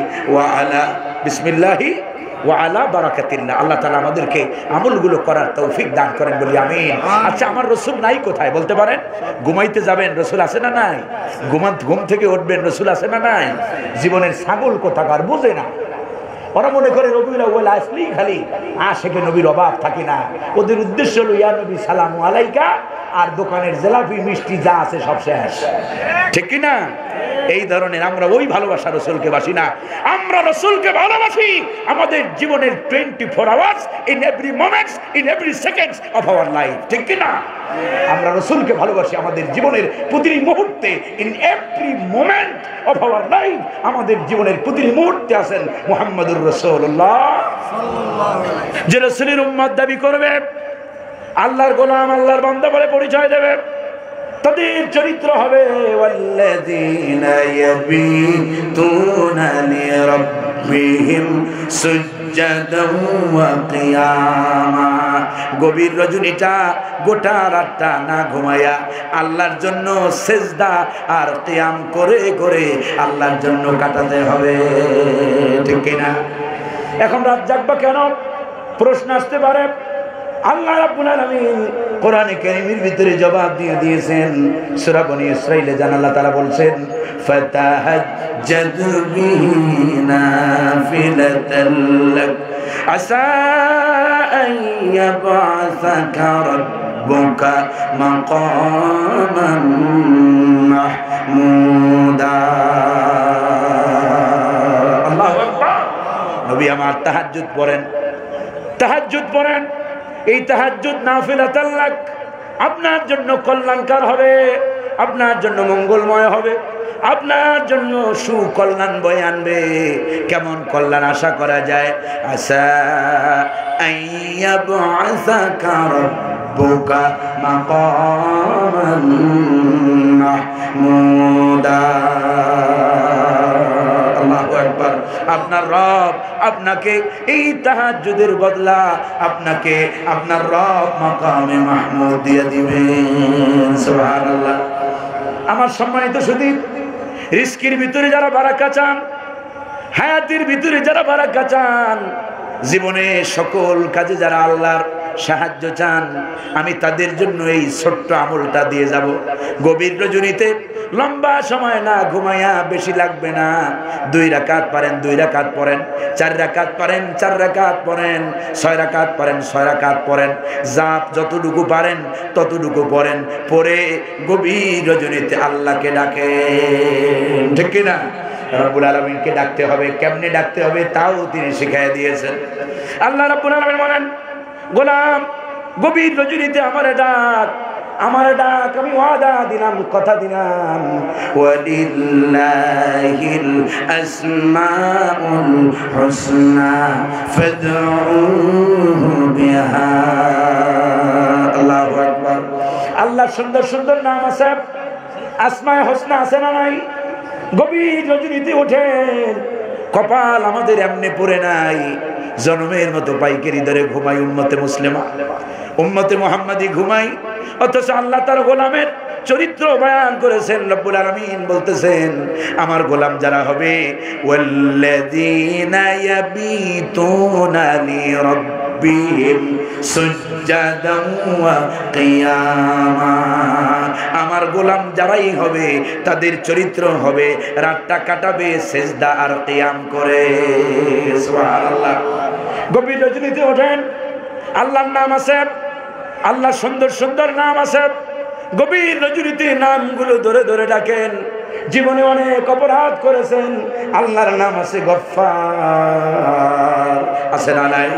ওয়া আলা বারাকাতিল্লাহ। আল্লাহ তাআলা আমাদেরকে আমলগুলো করার তৌফিক দান করেন, বলি আমিন। আচ্ছা, আমার রসুল নাই কোথায় বলতে পারেন? ঘুমাইতে যাবেন, রসুল আছে না নাই? ঘুম থেকে উঠবেন, রসুল আছে না নাই? জীবনের ছাগল কোথাকার বোঝে না। ওরা মনে করে রবিউল আউয়াল আসলেই খালি আশেকে নবীর অভাব থাকে না। ওদের উদ্দেশ্য হলো ইয়া নবী সালামু আলাইকা, আর দোকানের জিলাপি মিষ্টি যা আছে সব শেষ, ঠিক কিনা? এই ধরনের আমরা ওই ভালোবাসা রসুলকে বাসি না। আমরা রসুলকে ভালোবাসি আমাদের জীবনের 24 hours, in every moments, in every seconds of our life, ঠিক কিনা? আমরা রসুলকে ভালোবাসি আমাদের জীবনের প্রতিটি মুহূর্তে, in every moment of our life. আমাদের জীবনের প্রতিটি মুহূর্তে আছেন মুহাম্মদুর রাসূলুল্লাহ সাল্লাল্লাহু আলাইহি ওয়াসাল্লাম। যে রসুলের উম্মত দাবি করবে, আল্লাহর গোলাম, আল্লাহর বান্দা বলে পরিচয় দেবে, তাদের চরিত্র হবে ওয়াল্লাযীনা ইয়াবিতুনা লিরাব্বিহিম সুজদান ওয়া কিয়ামা। গভীর রজনীটা, গোটা রাতটা না ঘুমায়া আল্লাহর জন্য সিজদা আর কিয়াম করে করে আল্লাহর জন্য কাটাতে হবে, ঠিক কিনা? এখন রাত জাগবা কেন প্রশ্ন আসতে পারে। আল্লাহ রাব্বুল আলামিন কোরআনে কারীমের ভিতরে জবাব দিয়ে দিয়েছেন। সূরা বনী ইসরাঈলে জান আল্লাহ তাআলা বলছেন, ফাতাহাজ্জাদ বিহি নাফিলাতাল লাক আসা আন ইয়াবআসাকা রাব্বুকা মাকামান মাহমুদা। আল্লাহু আকবার। নবী আমার তাহাজ্জুদ পড়েন। এই তাহাজ্জুদ নাফিলাতাল লাক আপনার জন্য কল্যাণকর হবে, আপনার জন্য মঙ্গলময় হবে, আপনার জন্য সুকল্যাণ বয়ে আনবে। কেমন কল্যাণ আশা করা যায়? আসা আইয়াবআসাকা রাব্বুকা মাকামান মাহমুদা। আল্লাহু আকবার। আপনার রব আপনাকে এই তাহাজ্জুদের বদলা আপনাকে আপনার রব মাকামে মাহমুদ দিয়ে দিবেন। সুবহানাল্লাহ। আমার সম্মানিত সুধী, রিস্কির ভিতরে যারা বারাকা চান, হায়াতের ভিতরে যারা বারাকা চান, জীবনে সকল কাজে যারা আল্লাহর সাহায্য চান, আমি তাদের জন্য এই ছোট্ট আমলটা দিয়ে যাব। গভীর রজনীতে লম্বা সময় না ঘুমাইয়া, বেশি লাগবে না, 2 রাকাত পারেন 2 রাকাত পড়েন, 4 রাকাত পারেন 4 রাকাত পড়েন, 6 রাকাত পারেন 6 রাকাত পড়েন, জাপ যতটুকু পারেন ততটুকু পড়েন, পড়ে গভীর রজনীতে আল্লাহকে ডাকেন। ঠিক কিনা? রব্বুল আলামিনকে ডাকতে হবে। কেমনে ডাকতে হবে তাও তিনি শিখিয়ে দিয়েছেন। আল্লাহ রব্বুল আলামিন বলেন, গোলাম গভীর রজনীতে আমারে ডাক, আমার ডাক আমি ওয়াদা দিলাম, কথা দিলাম, ওয়ালিল্লাহিল আসমাউল হুসনা ফাদউহু বিহা। আল্লাহু আকবার। আল্লাহ সুন্দর সুন্দর নাম আছে, আসমায়ে হুসনা আছে না নাই? গভীর রজনীতে ওঠেন, কপাল আমাদের এমনি পড়ে নাই, জনমের মতো পাইকারি দরে ঘুমাই উম্মতে মুসলিমা, উম্মতে মুহাম্মাদি ঘুমাই, অথচ আল্লাহ তার গোলামের চরিত্র বয়ান করেছেন। রব্বুল আলামিন বলতেছেন, আমার গোলাম যারা হবে, ওয়াল্লাযীনা ইয়াবিতুনা লিরাব্বিহিম সুজদান ওয়া কিয়ামা। আমার গোলাম যারাই হবে তাদের চরিত্র হবে রাতটা কাটাবে সেজদা আর কিয়াম করে। সুবহানাল্লাহ। গভীর রজনীতে ওঠেন, আল্লাহর নাম আছে, আল্লাহ সুন্দর সুন্দর নাম আছে, গভীর রজনীতে নামগুলো ধরে ধরে ডাকেন। জীবনে অনেক অপরাধ করেছেন, আল্লাহর নাম আছে গফফার, আছে না নাই?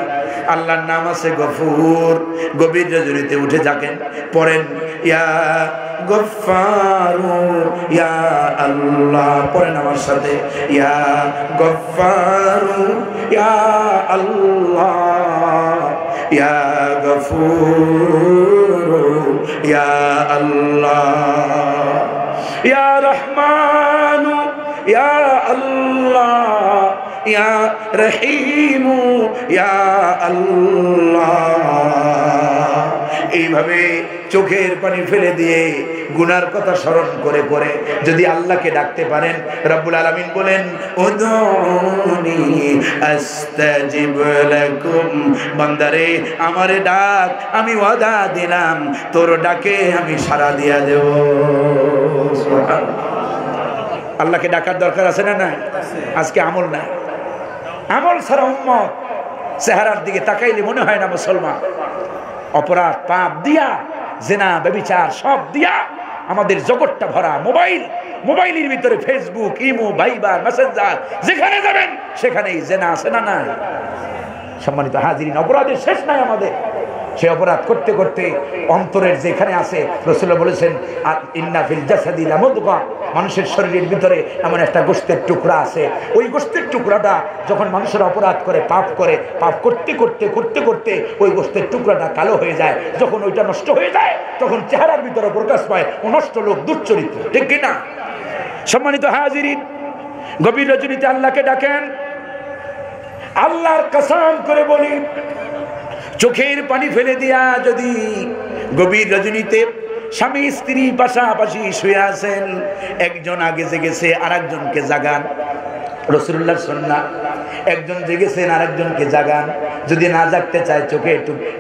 আল্লাহর নাম আছে গফুর। গভীর রজনীতে উঠে থাকেন, পড়েন ইয়া গফফারু ইয়া আল্লাহ, পড়েন আমার সাথে, ইয়া গফফারু ইয়া আল্লাহ, ইয়া গফুরু ইয়া আল্লাহ, ইয়া রহমানু ইয়া আল্লাহ, ইয়া রহিমু ইয়া আল্লাহ। এইভাবে চোখের পানি ফেলে দিয়ে গুনার কথা স্মরণ করে করে যদি আল্লাহকে ডাকতে পারেন, রব্বুল আলামিন বলেন, উদউনি আস্তাজিব লাকুম। বান্দারে আমারে ডাক, আমি ওয়াদা দিলাম তোর ডাকে আমি সাড়া দিয়া দেব। আল্লাহকে ডাকার দরকার আছে না? না, আজকে আমল না, আমল ছাড়া উম্মত চেহারার দিকে তাকাইলে মনে হয় না মুসলমান। অপরাধ পাপ দিয়া, জেনা ব্যভিচার সব দিয়া আমাদের জগৎটা ভরা। মোবাইলের ভিতরে ফেসবুক, ইমো, ভাইবার, মেসেঞ্জার, যেখানে যাবেন সেখানেই জেনা আছে না? না। সম্মানিত হাজিরিন, অপরাধের শেষ নাই আমাদের। সে অপরাধ করতে করতে অন্তরের যেখানে আছে, রাসূলুল্লাহ বলেছেন, ইন্না ফিল জাসাদি লামুদগা, মানুষের শরীরের ভিতরে এমন একটা গোশতের টুকরা আছে, ওই গোশতের টুকরাটা যখন মানুষের অপরাধ করে, পাপ করতে করতে করতে করতে ওই গোশতের টুকরাটা কালো হয়ে যায়। যখন ওইটা নষ্ট হয়ে যায় তখন চেহারার ভিতরে প্রকাশ পায় ও নষ্ট লোক, দুশ্চরিত্র। ঠিক কিনা? সম্মানিত হাজিরিন, গভীর রজনীতে আল্লাহকে ডাকেন। আল্লাহর কসম করে বলি, চোখের পানি ফেলে দিয়া যদি গভীর রজনীতে স্বামী স্ত্রী পাশাপাশি শুয়ে আছেন, একজন আগে জেগেছে আর একজনকে জাগান। রাসূলুল্লাহর সুন্নাহ, একজন জেগেছেন আর একজনকে জাগান। যদি না জাগতে চায় চোখে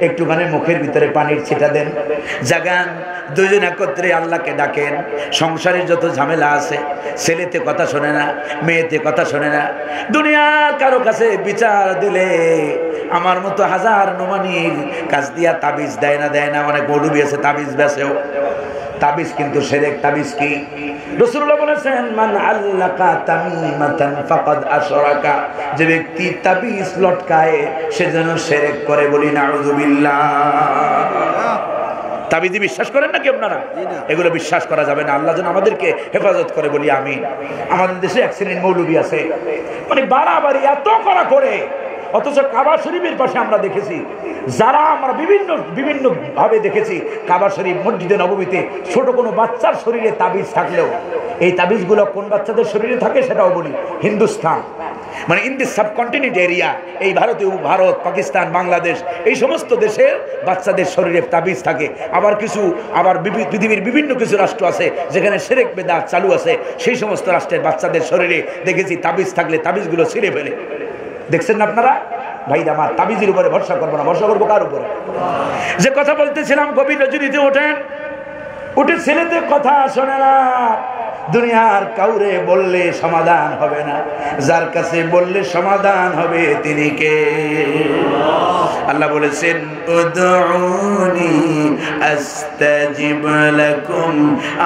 একটুখানি মুখের ভিতরে পানির ছিটা দেন, জাগান। দুজন একত্রে আল্লাহকে ডাকেন। সংসারের যত ঝামেলা আছে, ছেলেতে কথা শোনে না, মেয়েতে কথা শোনে না, দুনিয়া কারো কাছে বিচার দিলে আমার মতো হাজার নোমানির কাজ দিয়া তাবিজ দেয় না। অনেক মৌলবী আছে তাবিজ বেচেও। তাবিজ কিন্তু শিরক। তাবিজ কি? রাসূলুল্লাহ বলেছেন, মান আল্লাকা তামিমাতান ফাকাদ আশরাকা, যে ব্যক্তি তাবিজ লটকায় সে যেন শিরক করে। বলি নাউযুবিল্লাহ। তাবিজে বিশ্বাস করেন নাকি আপনারা? এগুলো বিশ্বাস করা যাবে না। আল্লাহ যেন আমাদেরকে হেফাজত করে, বলি আমিন। আমাদের দেশে এক শ্রেণীর মৌলবী আছে, মানে বাড়াবাড়ি এত করা করে, অথচ কাবা শরীফের পাশে আমরা দেখেছি, যারা আমরা বিভিন্ন ভাবে দেখেছি, কাবা শরীফ মসজিদে নববীতে ছোট কোনো বাচ্চার শরীরে তাবিজ থাকলেও এই তাবিজগুলো কোন বাচ্চাদের শরীরে থাকে সেটাও বলি। হিন্দুস্তান মানে ইন দি সাবকন্টিনেন্ট এরিয়া, এই ভারত, পাকিস্তান, বাংলাদেশ, এই সমস্ত দেশের বাচ্চাদের শরীরে তাবিজ থাকে। আবার পৃথিবীর বিভিন্ন কিছু রাষ্ট্র আছে যেখানে শিরক বিদআত চালু আছে, সেই সমস্ত রাষ্ট্রের বাচ্চাদের শরীরে দেখেছি তাবিজ থাকলে তাবিজগুলো ছিঁড়ে ফেলে। দেখছেন না আপনারা? ভাই আমার তাবিজের উপরে ভরসা করবো না, ভরসা করবো কার উপরে? যে কথা বলতেছিলাম, গভীর রজনীতে উঠে ছেলেদের কথা শোনে না। দুনিয়ার কাউরে বললে সমাধান হবে না, যার কাছে বললে সমাধান হবে তিনি কে? আল্লাহ বলেছেন, উদউনি আস্তাজিব লাকুম,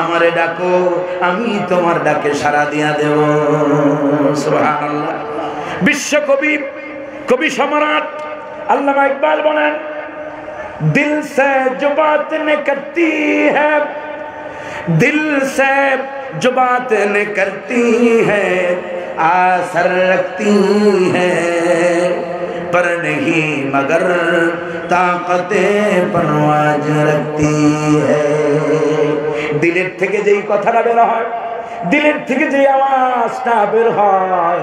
আমারে ডাকো আমি তোমার ডাকে সাড়া দিয়া দেব। সুবহানাল্লাহ। বিশ্বকবি, কবি সম্রাট আল্লামা ইকবাল বলেন, দিল সে जो बात निकलती है, दिल से जो बात निकलती है असर रखती है, पर नहीं मगर ताकते परवाज रखती है। দিলের থেকে যেই কথাটা বের হয়, দিলের থেকে যে আওয়াজটা বের হয়,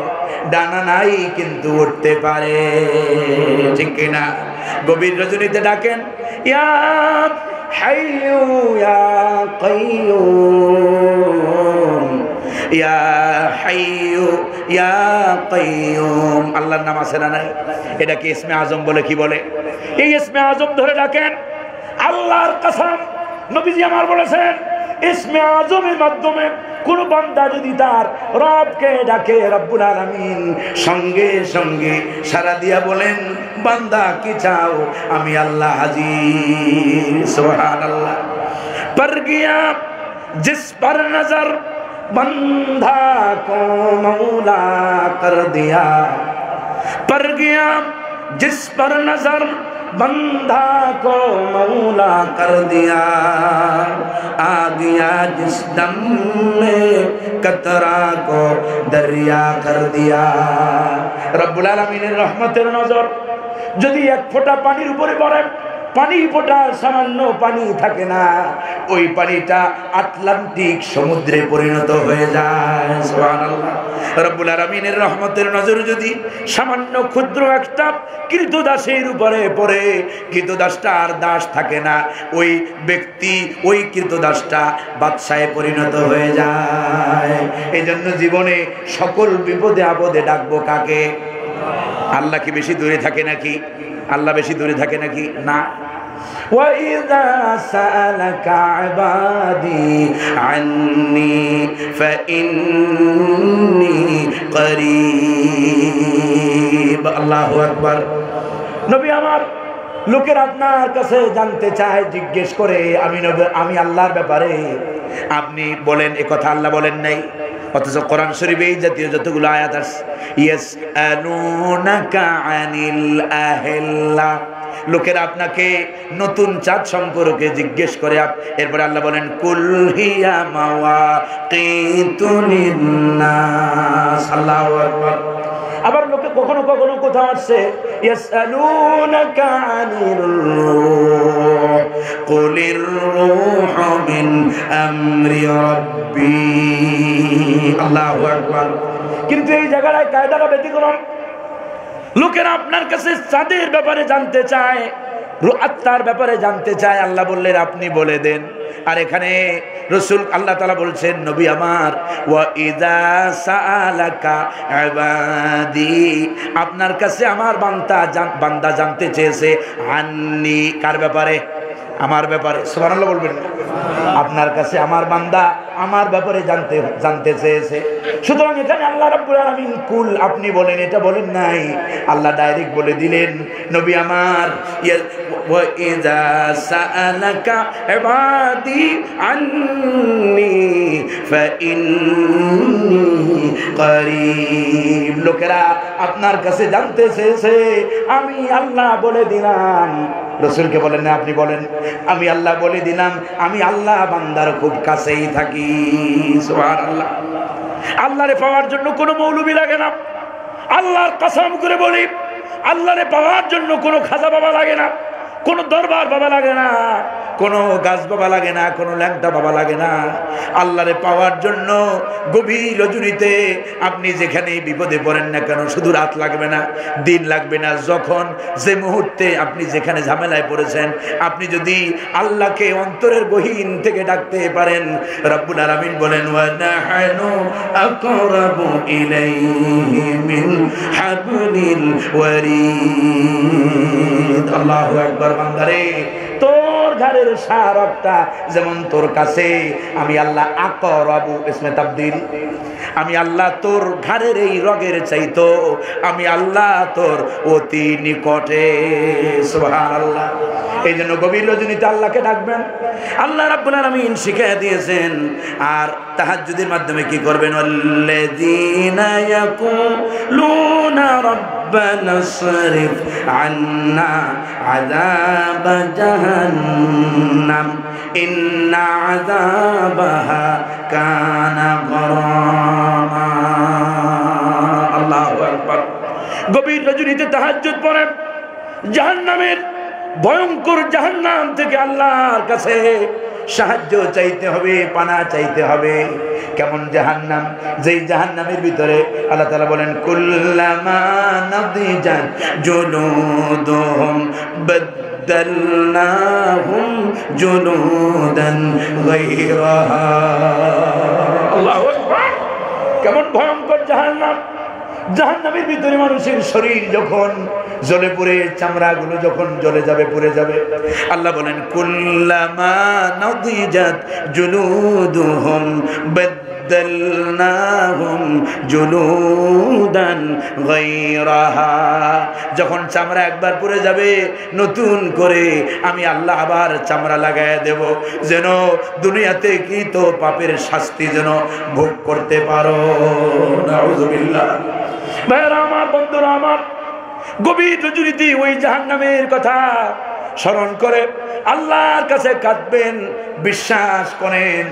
ডানা নাই কিন্তু উঠতে পারে, ঠিক কিনা? গভীর রজনীতে ডাকেন, ইয়া হাইয়ু ইয়া কাইয়ুম, ইয়া হাইয়ু ইয়া কাইয়ুম। আল্লাহর নাম আছে না নাই? এটাকে ইসমে আজম বলে। কি বলে? এই ইসমে আজম ধরে ডাকেন। আল্লাহর কসম, নবীজি আমার বলেছেন, ইসমে আজমের মাধ্যমে কোন বান্দা যদি তার রবকে ডাকে, রব্বুল আলামিন সঙ্গে সঙ্গে সারা দিয়া বলেন, বান্দা কি চাও, আমি আল্লাহ হাজির। সুবহানাল্লাহ। पर गया जिस पर नजर बंधा को मौला कर दिया, पर गया जिस पर नजर बंधा को मौला कर दिया, आ गया जिस दम में कतरा को दरिया कर दिया। रब्बुल आलमीনের রহমতের নজর যদি এক ফোঁটা পানির উপরে পড়ে, পানি ফোঁটা সামান্য পানি থাকে না, ওই পানিটা আটলান্টিক সমুদ্রে পরিণত হয়ে যায়। সুবহানাল্লাহ। রব্বুল আলামিনের রহমতের নজর যদি সামান্য ক্ষুদ্র একটা কৃতদাসের উপরে পড়ে, কৃতদাসটা আর দাস থাকে না, ওই ব্যক্তি, ওই কৃতদাসটা বাদশাহে পরিণত হয়ে যায়। এই জন্য জীবনে সকল বিপদে আপদে ডাকবো কাকে? আল্লাহ কি বেশি দূরে থাকে নাকি? আল্লাহ বেশি দূরে থাকে নাকি? না। وَإِذَا سَأَلَكَ عِبَادِي عَنِّي فَإِنِّي قَرِيبٌ। আল্লাহু আকবার। নবী আমার, লোকের আপনার কাছে জানতে চায়, জিজ্ঞেস করে আমি আল্লাহর ব্যাপারে, আপনি বলেন এ কথা আল্লাহ বলেন নাই। অথচ কোরআন শরীফে এই জাতীয় যতগুলো আয়াত আছে, ইয়াসআলুনাকা আনিল আহিল্লা, লোকেরা আপনাকে নতুন চাঁদ সম্পর্কে জিজ্ঞেস করে, এরপরে আল্লাহ বলেন, কুল হিয়া মাওয়াকিতুন লিন্নাস। আল্লাহু আকবার। আবার লোকে কখনো কখনো কোথাও আসছে, ইয়াসআলুনাকা আনির রূহ কুলির রূহু মিন আমরি রাব্বি। আল্লাহু আকবার। কিন্তু এই জায়গায় কায়দাটা ব্যতিক্রম। লোকেরা আপনার কাছে চাঁদের ব্যাপারে জানতে চায়, আত্মার ব্যাপারে জানতে চায়, আল্লাহ বললেন আপনি বলে দেন। আর এখানে রাসূল আল্লাহ তাআলা বলছেন, নবী আমার, ওয়া ইযা সাআলাকা ইবাদি, আপনার কাছে আমার বান্দা জানতে চেয়েছে, আন্নি, কার ব্যাপারে? আমার ব্যাপারে। সুবহানাল্লাহ বলবেন। আপনার কাছে আমার বান্দা আমার ব্যাপারে জানতে চেয়েছে। সুতরাং এখানে আল্লাহ রাব্বুল আলামিন কুল, আপনি বলেন, এটা বলেন নাই, আল্লাহ ডাইরেক্ট বলে দিলেন, নবী আমার, ওয়া ইযা সাআলাকা ইবাদি আন্নি ফাইন্নী করিব। লোকেরা আপনার কাছে জানতে চেয়েছে, আমি আল্লাহ বলে দিলাম। রাসূলকে বলেন না, আপনি বলেন, আমি আল্লাহ বলে দিলাম, আমি আল্লাহ বান্দার খুব কাছেই থাকি। সুবহানাল্লাহ। আল্লাহরে পাওয়ার জন্য কোনো মৌলবি লাগে না। আল্লাহর কসম করে বলি, আল্লাহরে পাওয়ার জন্য কোনো খাজা বাবা লাগে না, কোনো দরবার বাবা লাগে না, কোনো গাছ বাবা লাগে না, কোনো ল্যাংটা বাবা লাগে না। আল্লাহরে পাওয়ার জন্য গভীর রজনীতে আপনি যেখানেই বিপদে পড়েন না কেন, শুধু রাত লাগবে না, দিন লাগবে না, যখন যে মুহূর্তে আপনি যেখানে ঝামেলায় পড়েছেন, আপনি যদি আল্লাহকে অন্তরের গহীন থেকে ডাকতে পারেন, রব্বুল আলামিন বলেন ওয়া নাহনু আকরাবু ইলাইহি মিন হাবলিল ওয়ারিদ। আল্লাহু আকবার। বান্দারে, তোর ঘরের শারকটা যেমন তোর কাছে, আমি আল্লাহ আকরাবু ইসমে তাবদীল, আমি আল্লাহ তোর ঘরের এই রগের চাইতো আমি আল্লাহ তোর অতি নিকটে। সুবহানাল্লাহ। এই জন্য গভীর রজনীতে আল্লাহকে ডাকবেন। আল্লাহ রাব্বুল আলামিন শিখিয়ে দিয়েছেন। আর তাহাজ্জুদের মাধ্যমে কি করবেন? আল্লাযীনা ইয়াকুলুনা রব্বানা সরিফ আন্না আযাব জাহান্নাম ইন্না আযাবাহা কানা গরামা। আল্লাহু আকবার। গভীর রজনীতে তাহাজ্জুদ পড়েন, জাহান্নামের ভয়ঙ্কর জাহান্নাম থেকে আল্লাহর কাছে সাহায্য চাইতে হবে, পানা চাইতে হবে। কেমন জাহান্নাম? যেই জাহান্নামের ভিতরে আল্লাহ তাআলা বলেন কুল্লামা নাদিজাত জুলুদুহুম বাদদালনাহুম জুলুদান গায়রাহা। আল্লাহু আকবার। কেমন ভয়ঙ্কর জাহান্নাম! জাহান্নামের ভিতরে মানুষের শরীর যখন জ্বলে পুড়ে, চামড়াগুলো যখন জ্বলে যাবে, পুড়ে যাবে, আল্লাহ বলেন কুল্লামা নাদিজাত জুলুদুহুম বাদদালনাহুম জুলুদান গায়রাহা। যখন চামড়া একবার পুড়ে যাবে, নতুন করে আমি আল্লাহ আবার চামড়া লাগায় দেব, যেন দুনিয়াতে কৃত পাপের শাস্তি যেন ভোগ করতে পারো। নাউযুবিল্লাহ। ভাইরা আমার, বন্ধুরা আমার, গভীর রজনীতে ওই জাহান্নামের কথা স্মরণ করে আল্লাহর কাছে কাঁদবেন। বিশ্বাস করেন,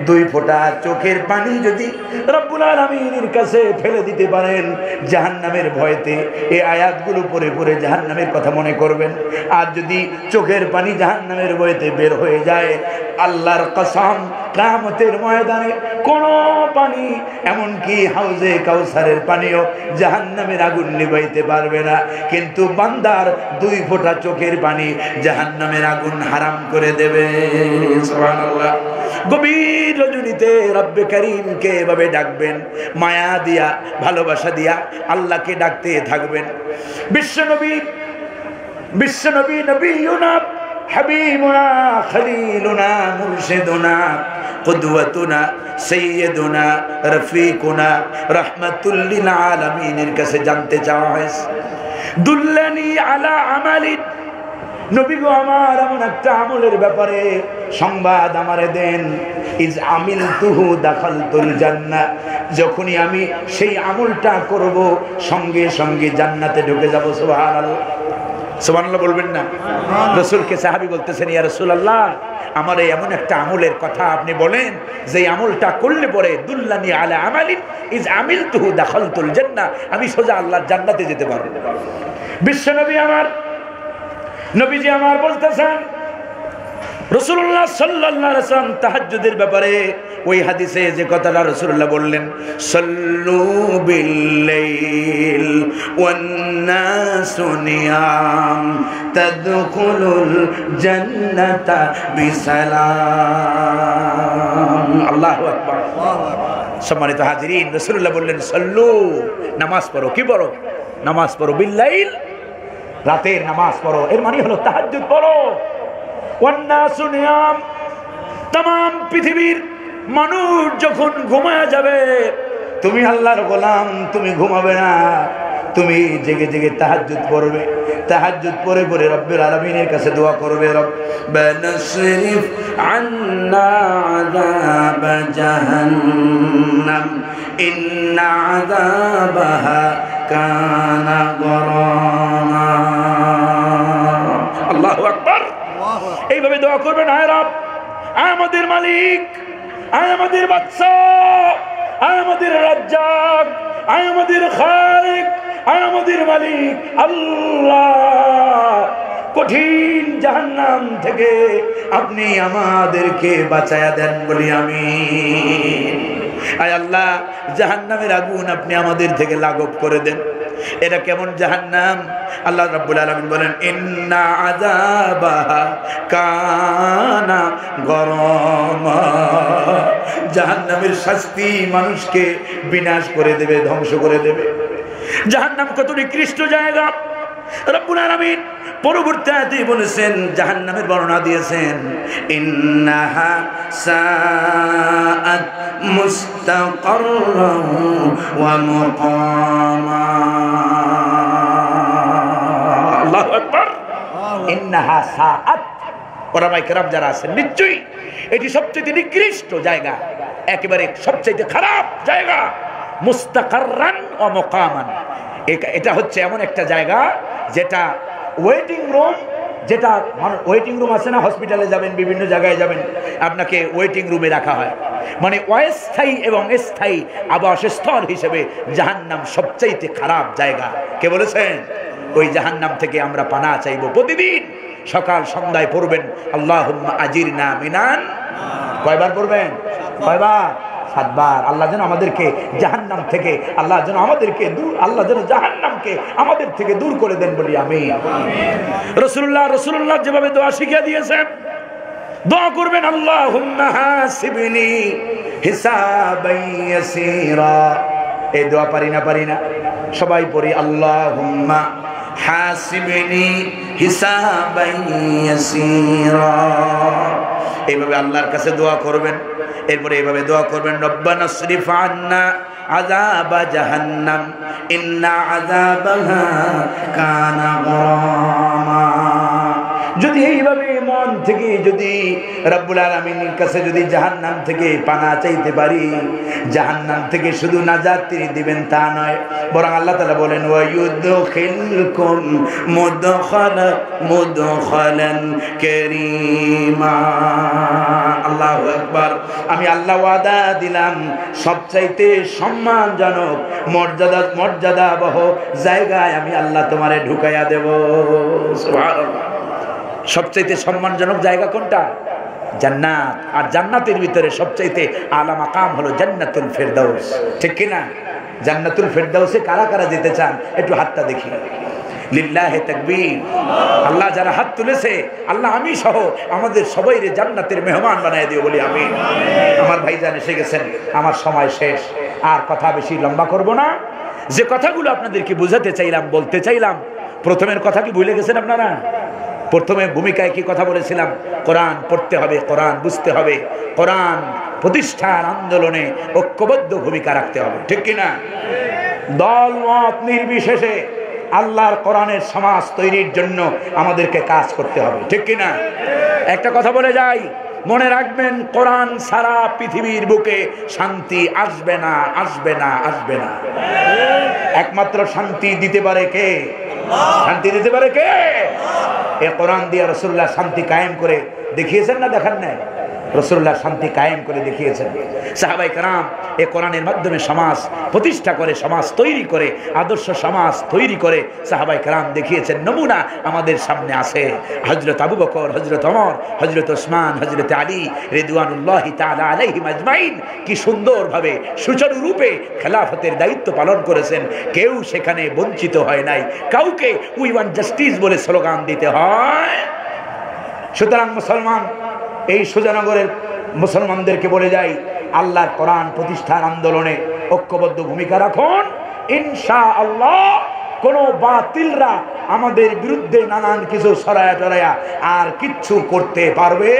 2 ফোঁটা চোখের পানি যদি রব্বুল আলামিনের কাছে ফেলে দিতে পারেন জাহান্নামের ভয়তে, এই আয়াতগুলো পড়ে পড়ে জাহান্নামের কথা মনে করবেন। আর যদি চোখের পানি জাহান্নামের ভয়তে বের হয়ে যায়, আল্লাহর কসম, কিয়ামতের ময়দানে কোনো পানি, এমনকি হাউজে কাউসারের পানিও জাহান্নামের আগুন নিভাইতে পারবে না। কিন্তু বান্দার 2 ফোঁটা চোখের পানি জাহান্নামের আগুন হারাম করে দেবে। সুবহানাল্লাহ। গভীর রজনীতে রব্বে কারীমকে এভাবে ডাকবেন, মায়া দিয়া, ভালোবাসা দিয়া আল্লাহকে ডাকতে থাকবেন। বিশ্বনবী নবিয়ুনা হাবিবুনা খলিলুনা মুরশিদুনা কুদওয়াতুনা সাইয়্যিদুনা রফিকুনা রাহমাতুল লিল আলামিনের কাছে জানতে চাওয়া হয়েছে, দুল্লানি আলা আমালিন, নবী গো আমার এমন একটা আমলের ব্যাপারে সংবাদ আমারে দেন। ইজ আমিলতুহু দাখালতুল জান্নাহ, যখনই আমি সেই আমলটা করব সঙ্গে সঙ্গে জান্নাতে ঢুকে যাব। সুবহানাল্লাহ। সুবহানাল্লাহ বলবেন না? রাসূলকে সাহাবী বলতেছেন, ইয়া রাসূলুল্লাহ, আমার এমন একটা আমলের কথা আপনি বলেন যে আমলটা করলে পরে দুল্লানি আলা আমালিন ইজ আমিলতুহু দাখালতুল জান্নাহ, আমি সোজা আল্লাহর জান্নাতে যেতে পারবো। বিশ্বনবী আমার, নবীজি আমার বলতেছেন, রাসূলুল্লাহ সাল্লাল্লাহু আলাইহি ওয়াসাল্লাম তাহাজ্জুদের ব্যাপারে ওই হাদিসে যে কথাটা রাসূলুল্লাহ বললেন, সাল্লু বিল-লাইল ওয়ান নাসু নিয়াম তাদখুলুল জান্নাতা বিসালাম। আল্লাহু আকবার। সম্মানিত হাজিরিন, রাসূলুল্লাহ বললেন সাল্লু, নামাজ পড়ো। কি পড়ো? নামাজ পড়ো। বিল-লাইল, রাতের নামাজ পড়ো। এর মানে হলো তাহাজ্জুদ পড়ো। ওয়ান্নাসু নিয়াম, तमाम পৃথিবীর মানুষ যখন ঘুমায় যাবে, তুমি আল্লাহর গোলাম, তুমি ঘুমাবে না, তুমি জেগে জেগে তাহাজ্জুদ পড়বে। তাহাজ্জুদ পড়ে পড়ে রব্বুল আলামিনের কাছে দোয়া করবে, রব্বানা শরীফ আন্না আযাব জাহান্নাম ইন্না আযাবাহা কানা গরামা। আল্লাহু আকবার। এইভাবে দোয়া করবেন, আয় রব, আয় আমাদের মালিক, আয় আমাদের বাদশা, আয় আমাদের রাজ্জাক, আয় আমাদের খালিক, আর আমাদের মালিক আল্লাহ, কঠিন জাহান্নাম থেকে আপনি আমাদেরকে বাঁচায়া দেন বলি আমিন। আয় আল্লাহ, জাহান্নামের আগুন আপনি আমাদের থেকে লাঘব করে দেন। এটা কেমন জাহান্নাম? আল্লাহ রাব্বুল আলামিন বলেন, ইন্না আযাবাহা কানা গরামা। জাহান্নামের শাস্তি মানুষকে বিনাশ করে দেবে, ধ্বংস করে দেবে। জাহান্নাম কত নিকৃষ্ট জায়গা। রব্বুল আলামিন পরবর্তী আয়াতে বলেছেন, জাহান্নামের বর্ণনা দিয়েছেন, ইন্নাহা সাআত মুস্তাকাররান ওয়া মুকামা। আল্লাহু আকবার। ইন্নাহা সাআত, ওলামায়ে কেরাম যারা আছেন, নিশ্চয়ই এটি সবচেয়ে নিকৃষ্ট জায়গা, একেবারে সবচেয়ে খারাপ জায়গা। মুস্তাকাররান ওয়া মুকামান, এটা হচ্ছে এমন একটা জায়গা যেটা ওয়েটিং রুম, যেটা ওয়েটিং রুম আছে না, হসপিটালে যাবেন, বিভিন্ন জায়গায় যাবেন, আপনাকে ওয়েটিং রুমে রাখা হয়। মানে অস্থায়ী এবং স্থায়ী আবাসস্থল হিসেবে জাহান্নাম সবচাইতে খারাপ জায়গা। কে বলেছেন? ওই জাহান্নাম থেকে আমরা পানা চাইব। প্রতিদিন সকাল সন্ধ্যায় পড়বেন, আল্লাহুম্মা আজিরনা মিনান। কয়বার পড়বেন? কয়বার? 7 বার। আল্লাহ যেন আমাদেরকে জাহান্নাম থেকে, আল্লাহ যেন আমাদেরকে দূর, আল্লাহ যেন জাহান্নামকে আমাদের থেকে দূর করে দেন বলি আমিন। রাসূলুল্লাহ যেভাবে দোয়া শিখিয়ে দিয়েছেন, দোয়া করবেন, আল্লাহুম্মা হাসিবনি হিসাবান ইয়াসীরা। এই দোয়া পারি না সবাই পড়ি, আল্লাহুম্মা হাসিবনি হিসাবান ইয়াসীরা। এইভাবে আল্লাহর কাছে দোয়া করবেন। এরপরে এইভাবে দোয়া করবেন, রব্বানা সরিফ আন্না আযাবা জাহান্নাম ইন্না আযাবাহা কানা গরামা। যদি এইভাবে মন থেকে যদি রব্বুল আলামিনের কাছে যদি জাহান্নাম থেকে পানা চাইতে পারি, জাহান্নাম থেকে শুধু নাজাত তিনি দিবেন তা নয়, বরং আল্লাহ তাআলা বলেন, ওয়া ইউদখিলকুম মুদখালান কারীমা। আল্লাহু আকবার। আমি আল্লাহ ওয়াদা দিলাম সবচাইতে সম্মানজনক মর্যাদাবহ জায়গায় আমি আল্লাহ তোমারে ঢুকাইয়া দেব। সুবহানাল্লাহ। সবচাইতে সম্মানজনক জায়গা কোনটা? জান্নাত। আর জান্নাতের ভিতরে সবচাইতে আলা মাকাম হলো জান্নাতুল ফেরদাউস। ঠিক কিনা? জান্নাতুল ফেরদাউসে কারা কারা যেতে চান একটু হাতটা দেখি। লিল্লাহি তাকবীর। আল্লাহ যারা হাত তুলেছে, আল্লাহ আমি সহ আমাদের সবাইরে জান্নাতের মেহমান বানায় দিও বলি আমিন। আমার ভাইজান এসে গেছেন, আমার সময় শেষ, আর কথা বেশি লম্বা করব না। যে কথাগুলো আপনাদেরকে বোঝাতে চাইলাম, বলতে চাইলাম, প্রথমের কথা কি ভুলে গেছেন আপনারা? প্রথমে ভূমিকায় কি কথা বলেছিলাম? কোরআন পড়তে হবে, কোরআন বুঝতে হবে, কোরআন প্রতিষ্ঠার আন্দোলনে ঐক্যবদ্ধ ভূমিকা রাখতে হবে। ঠিক কিনা? দল মত নির্বিশেষে আল্লাহর কোরআনের সমাজ তৈরির জন্য আমাদেরকে কাজ করতে হবে। ঠিক কিনা? একটা কথা বলে যাই, মনে রাখবেন, কোরআন সারা পৃথিবীর বুকে শান্তি আসবে না, আসবে না, আসবে না। একমাত্র শান্তি দিতে পারে কে? শান্তি দিতে পারে কে? এই কোরআন দিয়ে রাসূলুল্লাহ শান্তি কায়েম করে দেখিয়েছেন না দেখান নাই? রাসূলুল্লাহ শান্তি কায়েম করে দেখিয়েছেন। সাহাবায়ে কেরাম এই কোরআনের মাধ্যমে সমাজ প্রতিষ্ঠা করে, সমাজ তৈরি করে, আদর্শ সমাজ তৈরি করে সাহাবায়ে কেরাম দেখিয়েছেন। নমুনা আমাদের সামনে আছে। হযরত আবু বকর, হযরত ওমর, হযরত ওসমান, হযরত আলী রিদওয়ানুল্লাহি তাআলা আলাইহিম আজমাইন কি সুন্দরভাবে সুচারুরূপে খেলাফতের দায়িত্ব পালন করেছেন। কেউ সেখানে বঞ্চিত হয় নাই। কাউকে উই ওয়ান্ট জাস্টিস বলে স্লোগান দিতে হয়। সুতরাং মুসলমান, এই সুজানগরের মুসলমানদেরকে বলে যাই, আল্লাহর কোরআন প্রতিষ্ঠার আন্দোলনে ঐক্যবদ্ধ ভূমিকা রাখুন। ইনশাআল্লাহ কোনো বাতিলরা আমাদের বিরুদ্ধে নানান কিছু সরায়া টরায়া আর কিচ্ছু করতে পারবে।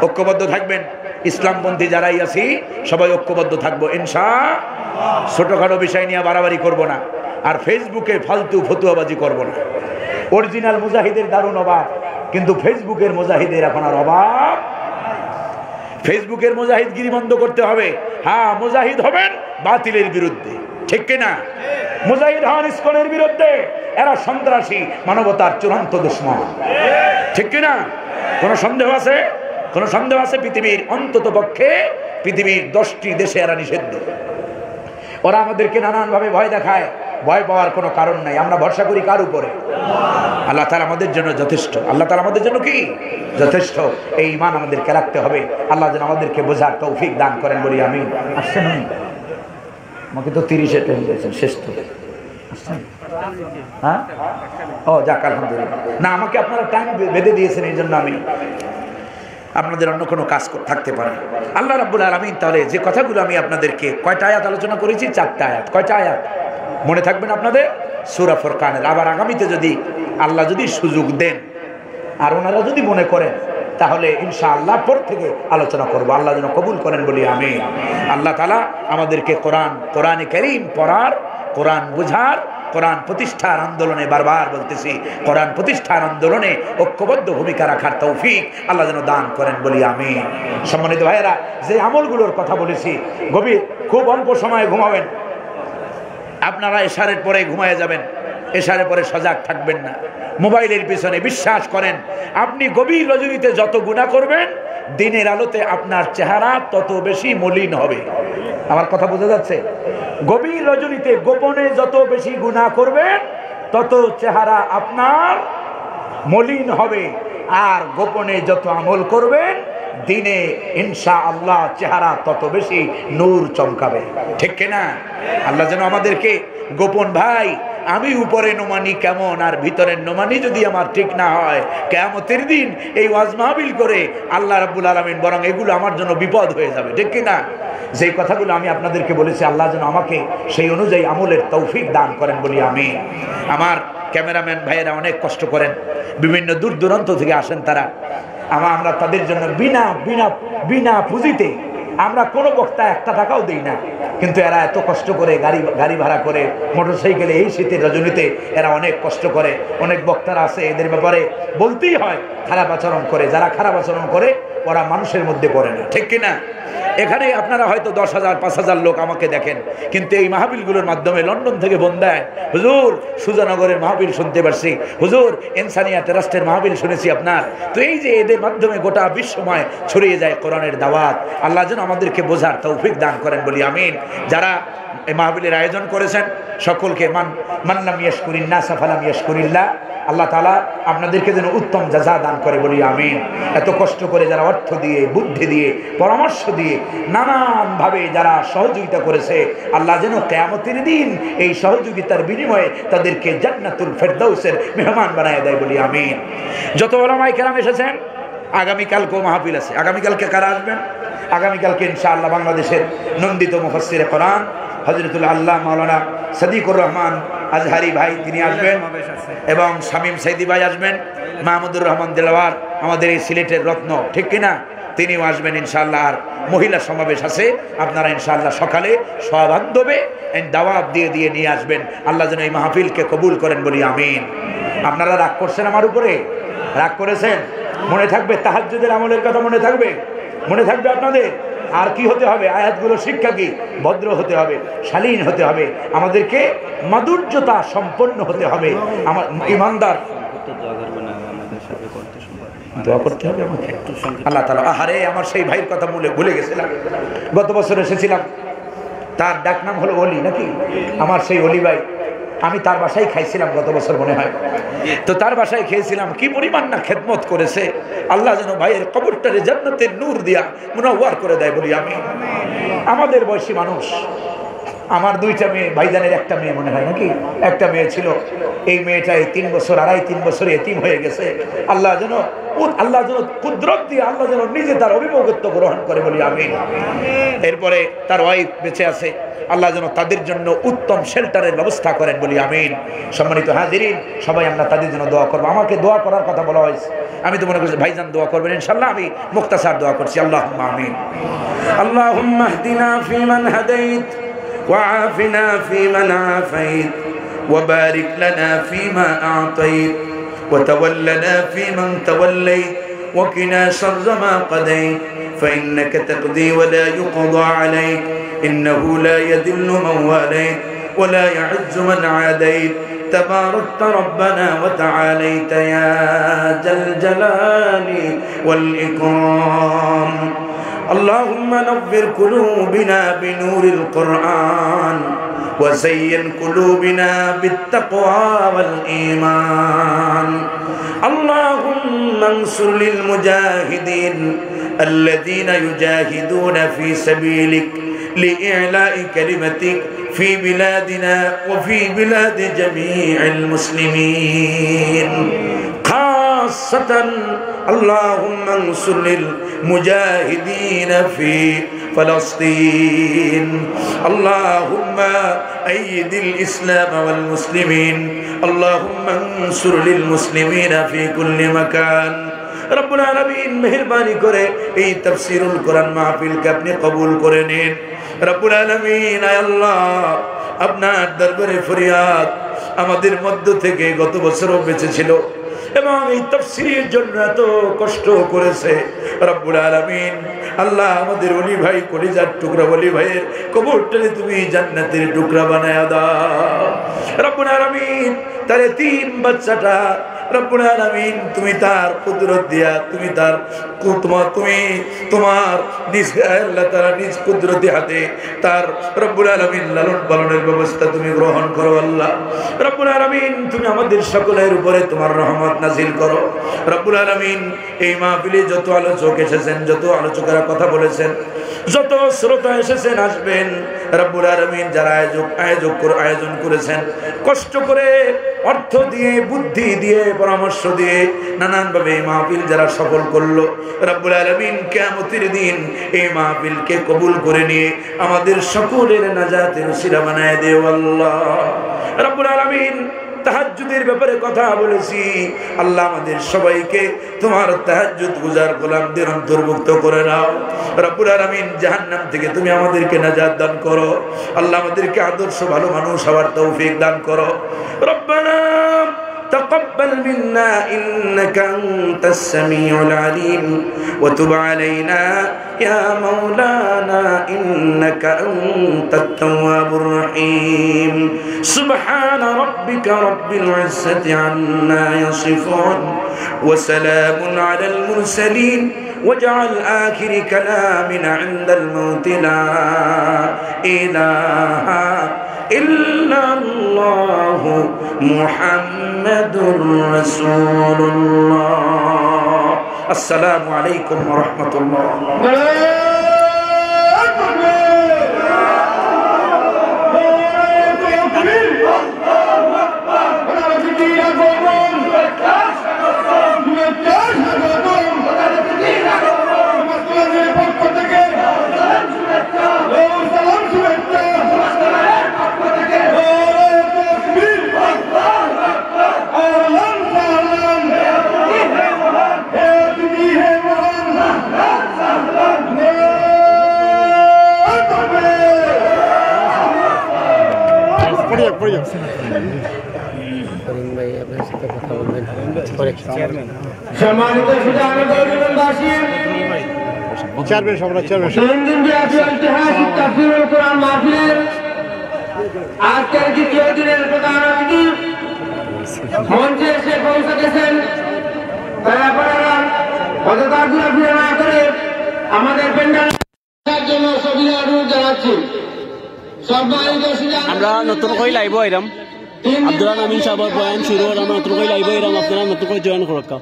ঐক্যবদ্ধ থাকবেন। ইসলামপন্থী যারাই আছি সবাই ঐক্যবদ্ধ থাকবো ইনশাআল্লাহ। ছোটখাটো বিষয় নিয়ে বাড়াবাড়ি করব না, আর ফেসবুকে ফালতু ফতুয়াবাজি করব না। অরিজিনাল মুজাহিদের দারুণ অভাব, কিন্তু ফেসবুকের মুজাহিদের এখন আর অভাব। ফেসবুকের মুজাহিদগিরি বন্ধ করতে হবে। হ্যাঁ, মুজাহিদ হবেন বাতিলের বিরুদ্ধে। ঠিক কিনা? মুজাহিদ হন ইসকনের বিরুদ্ধে। এরা সন্ত্রাসী, মানবতার চূড়ান্ত দুশমন। ঠিক কিনা? কোনো সন্দেহ আছে? কোনো সন্দেহ আছে? পৃথিবীর অন্তত পক্ষে পৃথিবীর 10টি দেশে এরা নিষিদ্ধ। ওরা আমাদেরকে নানানভাবে ভয় দেখায়, ভয় পাওয়ার কোনো কারণ নাই। আমরা ভরসা করি কার উপরে? আল্লাহ তাআলা আমাদের জন্য যথেষ্ট। আল্লাহ তাআলা আমাদের জন্য কি যথেষ্ট। এই ঈমান আমাদেরকে রাখতে হবে। আল্লাহ যেন আমাদেরকে বোঝার তৌফিক দান করেন বলি আমিন। আসছেন উনি? আমাকে তো 30-এ টাইম দিয়েছেন, শেষ তো আসছেন? হ্যাঁ, ও যাক আলহামদুলিল্লাহ। না, আমাকে আপনারা টাইম বেঁধে দিয়েছেন, এই জন্য আমি, আপনাদের অন্য কোনো কাজ থাকতে পারে। আল্লাহ রাব্বুল আলামিন তাহলে যে কথাগুলো আমি আপনাদেরকে কয়টা আয়াত আলোচনা করেছি? 4টা আয়াত। কয়টা আয়াত মনে থাকবেন আপনাদের? সূরা ফুরকানের। আবার আগামীতে যদি আল্লাহ যদি সুযোগ দেন আর ওনারা যদি মনে করেন, তাহলে ইনশাআল্লাহ পর থেকে আলোচনা করব। আল্লাহ যেন কবুল করেন বলি আমিন। আল্লাহ তাআলা আমাদেরকে কোরআনে কারীম পড়ার, কোরআন বুঝার, কোরআন প্রতিষ্ঠার আন্দোলনে, বারবার বলতেছি, কোরআন প্রতিষ্ঠার আন্দোলনে ঐক্যবদ্ধ ভূমিকা রাখার তৌফিক আল্লাহ যেন দান করেন বলি আমিন। সম্মানিত ভাইয়েরা, যে আমলগুলোর কথা বলেছি, গভীর খুব অল্প সময় ঘুমাবেন আপনারা, এশারের পরে ঘুমায় যাবেন, এশারের পরে সজাগ থাকবেন না মোবাইলের পিছনে। বিশ্বাস করেন, আপনি গভীর রজনীতে যত গুনাহ করবেন, দিনের আলোতে আপনার চেহারা তত বেশি মলিন হবে। আমার কথা বোঝা যাচ্ছে? গভীর রজনীতে গোপনে যত বেশি গুনাহ করবেন, তত চেহারা আপনার মলিন হবে। আর গোপনে যত আমল করবেন, দিনে ইনশাআল্লাহ চেহারা তত বেশি নূর চমকাবে। ঠিক কিনা? আল্লাহ যেন আমাদেরকে গোপন, ভাই আমি উপরে নোমানি কেমন আর ভিতরের নোমানি যদি আমার ঠিক না হয়, কিয়ামতের দিন এই ওয়াজ মাহফিল করে আল্লাহ রাব্বুল আলামিন বরং এগুলো আমার জন্য বিপদ হয়ে যাবে। ঠিক কিনা? যেই কথাগুলো আমি আপনাদেরকে বলেছি, আল্লাহ যেন আমাকে সেই অনুযায়ী আমলের তৌফিক দান করেন বলি আমিন। আমার ক্যামেরাম্যান ভাইয়েরা অনেক কষ্ট করেন, বিভিন্ন দূর দূরান্ত থেকে আসেন তারা। আমরা তাদের জন্য বিনা পুঁজিতে, আমরা কোনো বক্তা 1 টাকাও দিই না, কিন্তু এরা এত কষ্ট করে গাড়ি ভাড়া করে, মোটরসাইকেলে, এই শীতের রজনীতে এরা অনেক কষ্ট করে। অনেক বক্তারা আছে, এদের ব্যাপারে বলতেই হয়, খারাপ আচরণ করে। যারা খারাপ আচরণ করে ওরা মানুষের মধ্যে পড়ে না। ঠিক কিনা? এখানে আপনারা হয়তো 10,000 5,000 লোক আমাকে দেখেন, কিন্তু এই মাহফিলগুলোর মাধ্যমে লন্ডন থেকে বোন দেয়, হুজুর সুজানগরের মাহফিল শুনতে পারছি, হুজুর ইনসানিয়া ট্রাস্টের মাহফিল শুনেছি আপনার। তো এই যে এদের মাধ্যমে গোটা বিশ্বময় ছড়িয়ে যায় কোরআনের দাওয়াত। আল্লাহ যেন আমাদেরকে বোঝার তৌফিক দান করেন বলি আমিন। যারা এই মাহফিলের আয়োজন করেছেন সকলকে মান লাম ইয়াশকুরিন নাস ফালাম ইয়াশকুরিল্লাহ, আল্লাহ তাআলা আপনাদেরকে যেন উত্তম জাযা দান করে বলি আমিন। এত কষ্ট করে যারা অর্থ দিয়ে, বুদ্ধি দিয়ে, পরামর্শ দিয়ে, নানানভাবে যারা সহযোগিতা করেছে, আল্লাহ যেন কিয়ামতের দিন এই সহযোগিতার বিনিময়ে তাদেরকে জান্নাতুল ফেরদাউসের মেহমান বানায় দেয় বলি আমিন। যত উলামায়ে কেরাম এসেছেন, আগামীকালকেও মাহফিল আছে। আগামীকালকে কারা আসবেন? আগামীকালকে ইনশাআল্লাহ বাংলাদেশের নন্দিত মুফাসসিরে কোরআন হযরতুল আল্লাহ মাওলানা সাদিকুর রহমান আজহারি ভাই তিনি আসবেন, এবং শামীম সাইদি ভাই আসবেন, মাহমুদুর রহমান দেলাওয়ার আমাদের এই সিলেটের রত্ন, ঠিক কিনা, তিনিও আসবেন ইনশাআল্লাহ। আর মহিলা সমাবেশ আছে, আপনারা ইনশাআল্লাহ সকালে সবান্ধবে দাওয়াত দিয়ে নিয়ে আসবেন। আল্লাহ যেন এই মাহফিলকে কবুল করেন বলি আমিন। আপনারা রাগ করছেন আমার উপরে? রাগ করেছেন? মনে থাকবে তাহাজ্জুদের আমলের কথা, মনে থাকবে? মনে থাকবে আপনাদের? আর কি হতে হবে? আয়াতগুলো শিক্ষা কি? ভদ্র হতে হবে, শালীন হতে হবে, আমাদেরকে মাধুর্যতা সম্পন্ন হতে হবে, আমার ইমানদার দোয়া করতে হবে আমাকে। আল্লাহ তাআলা, আহারে আমার সেই ভাইয়ের কথা ভুলে গেছিলাম। গত বছর এসেছিলাম, তার ডাক নাম হলো অলি, নাকি? আমার সেই অলি ভাই, আমি তার বাসায় খাইছিলাম গত বছর মনে হয়। তো তার বাসায় খেয়েছিলাম, কি পরিমাণ না খেদমত করেছে। আল্লাহ যেন ভাইয়ের কবরটারে জান্নাতের নূর দিয়া মুনাওয়ার করে দেয় বলি আমি। আমাদের বয়সী মানুষ, আমার 2টা মেয়ে, ভাইজানের 1টা মেয়ে মনে হয়, নাকি? 1টা মেয়ে ছিল। এই মেয়েটা এই 3 বছর, 2.5-3 বছরে এতিম হয়ে গেছে। আল্লাহ যেন কুদরত দিয়ে আল্লাহ যেন নিজে তার অভিভাবকত্ব গ্রহণ করে বলি আমিন। এরপরে তার ওয়াইফ বেঁচে আছে, আল্লাহ যেন তাদের জন্য উত্তম শেল্টারের ব্যবস্থা করেন বলি আমিন। সম্মানিত হাজিরিন, সবাই আমরা তাদের জন্য দোয়া করবো। আমাকে দোয়া করার কথা বলা হয়েছে, আমি তো মনে করছি ভাইজান দোয়া করবেন ইনশাআল্লাহ। আমি মুক্তাসার দোয়া করছি। আল্লাহুম্মা আমিন। আল্লাহুম্মা ইহদিনা ফিমান হাদাইত وعافنا فيمن عافيت وبارك لنا فيما أعطيت وتولنا فيمن توليت وقنا شر ما قضيت فإنك تقضي ولا يقضى عليك إنه لا يذل من واليت ولا يعز من عاديت تباركت ربنا وتعاليت يا ذا الجلال والإكرام اللهم نور قلوبنا بنور القرآن وزين قلوبنا بالتقوى والإيمان اللهم انصر للمجاهدين الذين يجاهدون في سبيلك لإعلاء كلمتك في بلادنا وفي بلاد جميع المسلمين خاصة اللهم انصر للمجاهدين في فلسطين اللهم أيد الإسلام والمسلمين اللهم انصر للمسلمين في كل مكان রব্বুল আলামিন মেহেরবানি করে এই তাফসীরুল কোরআন মাহফিলকে আপনি কবুল করে নিন রব্বুল আলামিন আয় আল্লাহ আপনার দরবারে ফরিয়াদ আমাদের মধ্য থেকে গত বছরও বেঁচে ছিল এবং এই তাফসীরের জন্য এত কষ্ট করেছে রব্বুল আলামিন আল্লাহ আমাদের ওলি ভাই কলিজার টুকরা ওলি ভাইয়ের কবরটাকে তুমি জান্নাতের টুকরা বানায়া দাও রব্বুল আলামিন তার এতিম বাচ্চাটা রব্বুল আলামিন তুমি তার কুদরত দিয়া তুমি তার তোমার নিজ আল্লাহ তাআলা নিজ কুদরতি হাতে তার রব্বুল আলামিন লালন পালনের ব্যবস্থা তুমি গ্রহণ করো আল্লাহ রব্বুল আলামিন তুমি আমাদের সকলের উপরে তোমার রহমত নাজিল করো রব্বুল আলামিন এই মাহফিলে যত আলোচক এসেছেন যত আলোচকরা কথা বলেছেন যত শ্রোতা এসেছেন আসবেন রব্বুল আলামিন যারা আয়োজন করেছেন কষ্ট করে অর্থ দিয়ে বুদ্ধি দিয়ে পরামর্শ দিয়ে নানানভাবে এই মাহফিল যারা সফল করলো রব্বুল আলামিন কিয়ামতের দিন এই মাহফিলকে কবুল করে নিয়ে আমাদের সকলের নাজাতের উসিলা বানায় দিও আল্লাহ রব্বুল আলামিন তাহাজ্জুদের ব্যাপারে কথা বলেছি আল্লাহ আমাদের সবাইকে তোমার তাহাজ্জুদ গুজার গোলামদের অন্তর্ভুক্ত করে নাও রব্বুল আলামিন জাহান্নাম থেকে তুমি আমাদেরকে নাজাত দান করো আল্লাহ আমাদেরকে আদর্শ ভালো মানুষ হওয়ার তৌফিক দান করো রব্বানা تقبل منا إنك أنت السميع العليم وتب علينا يا مولانا إنك أنت التواب الرحيم سبحان ربك رب العزة عما يصفون وسلام على المرسلين واجعل آخر كلامنا عند الموت لا إله إلا الله محمد رسول الله السلام عليكم ورحمة الله সম্মানিত ঐতিহাসিক তাফসীরুল কোরআন মাহফিলের আজকের দ্বিতীয় দিনের প্রধান অতিথি মঞ্চে এসে পৌঁছে গেছেন তারা পতাকা ঘুরে না করে আমাদের প্যান্ডেলের জন্য সবিনয় অনুরোধ জানাচ্ছি। আমরা নতুন করে লাইভ আইরাম আব্দুল্লাহ আমিন সাহেবের বয়ান শুরু হল আমরা নতুন করে লাইভ আইরাম আপনারা নতুন করে জয়েন করক্কা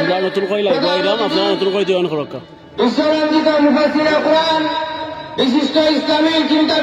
আমরা নতুন করে লাইভ আইরাম আপনারা নতুন করে জয়েন করক্কা বিশ্বরঞ্জিত মুফাসসিরে কোরআন বিশিষ্ট ইসলামী চিন্তা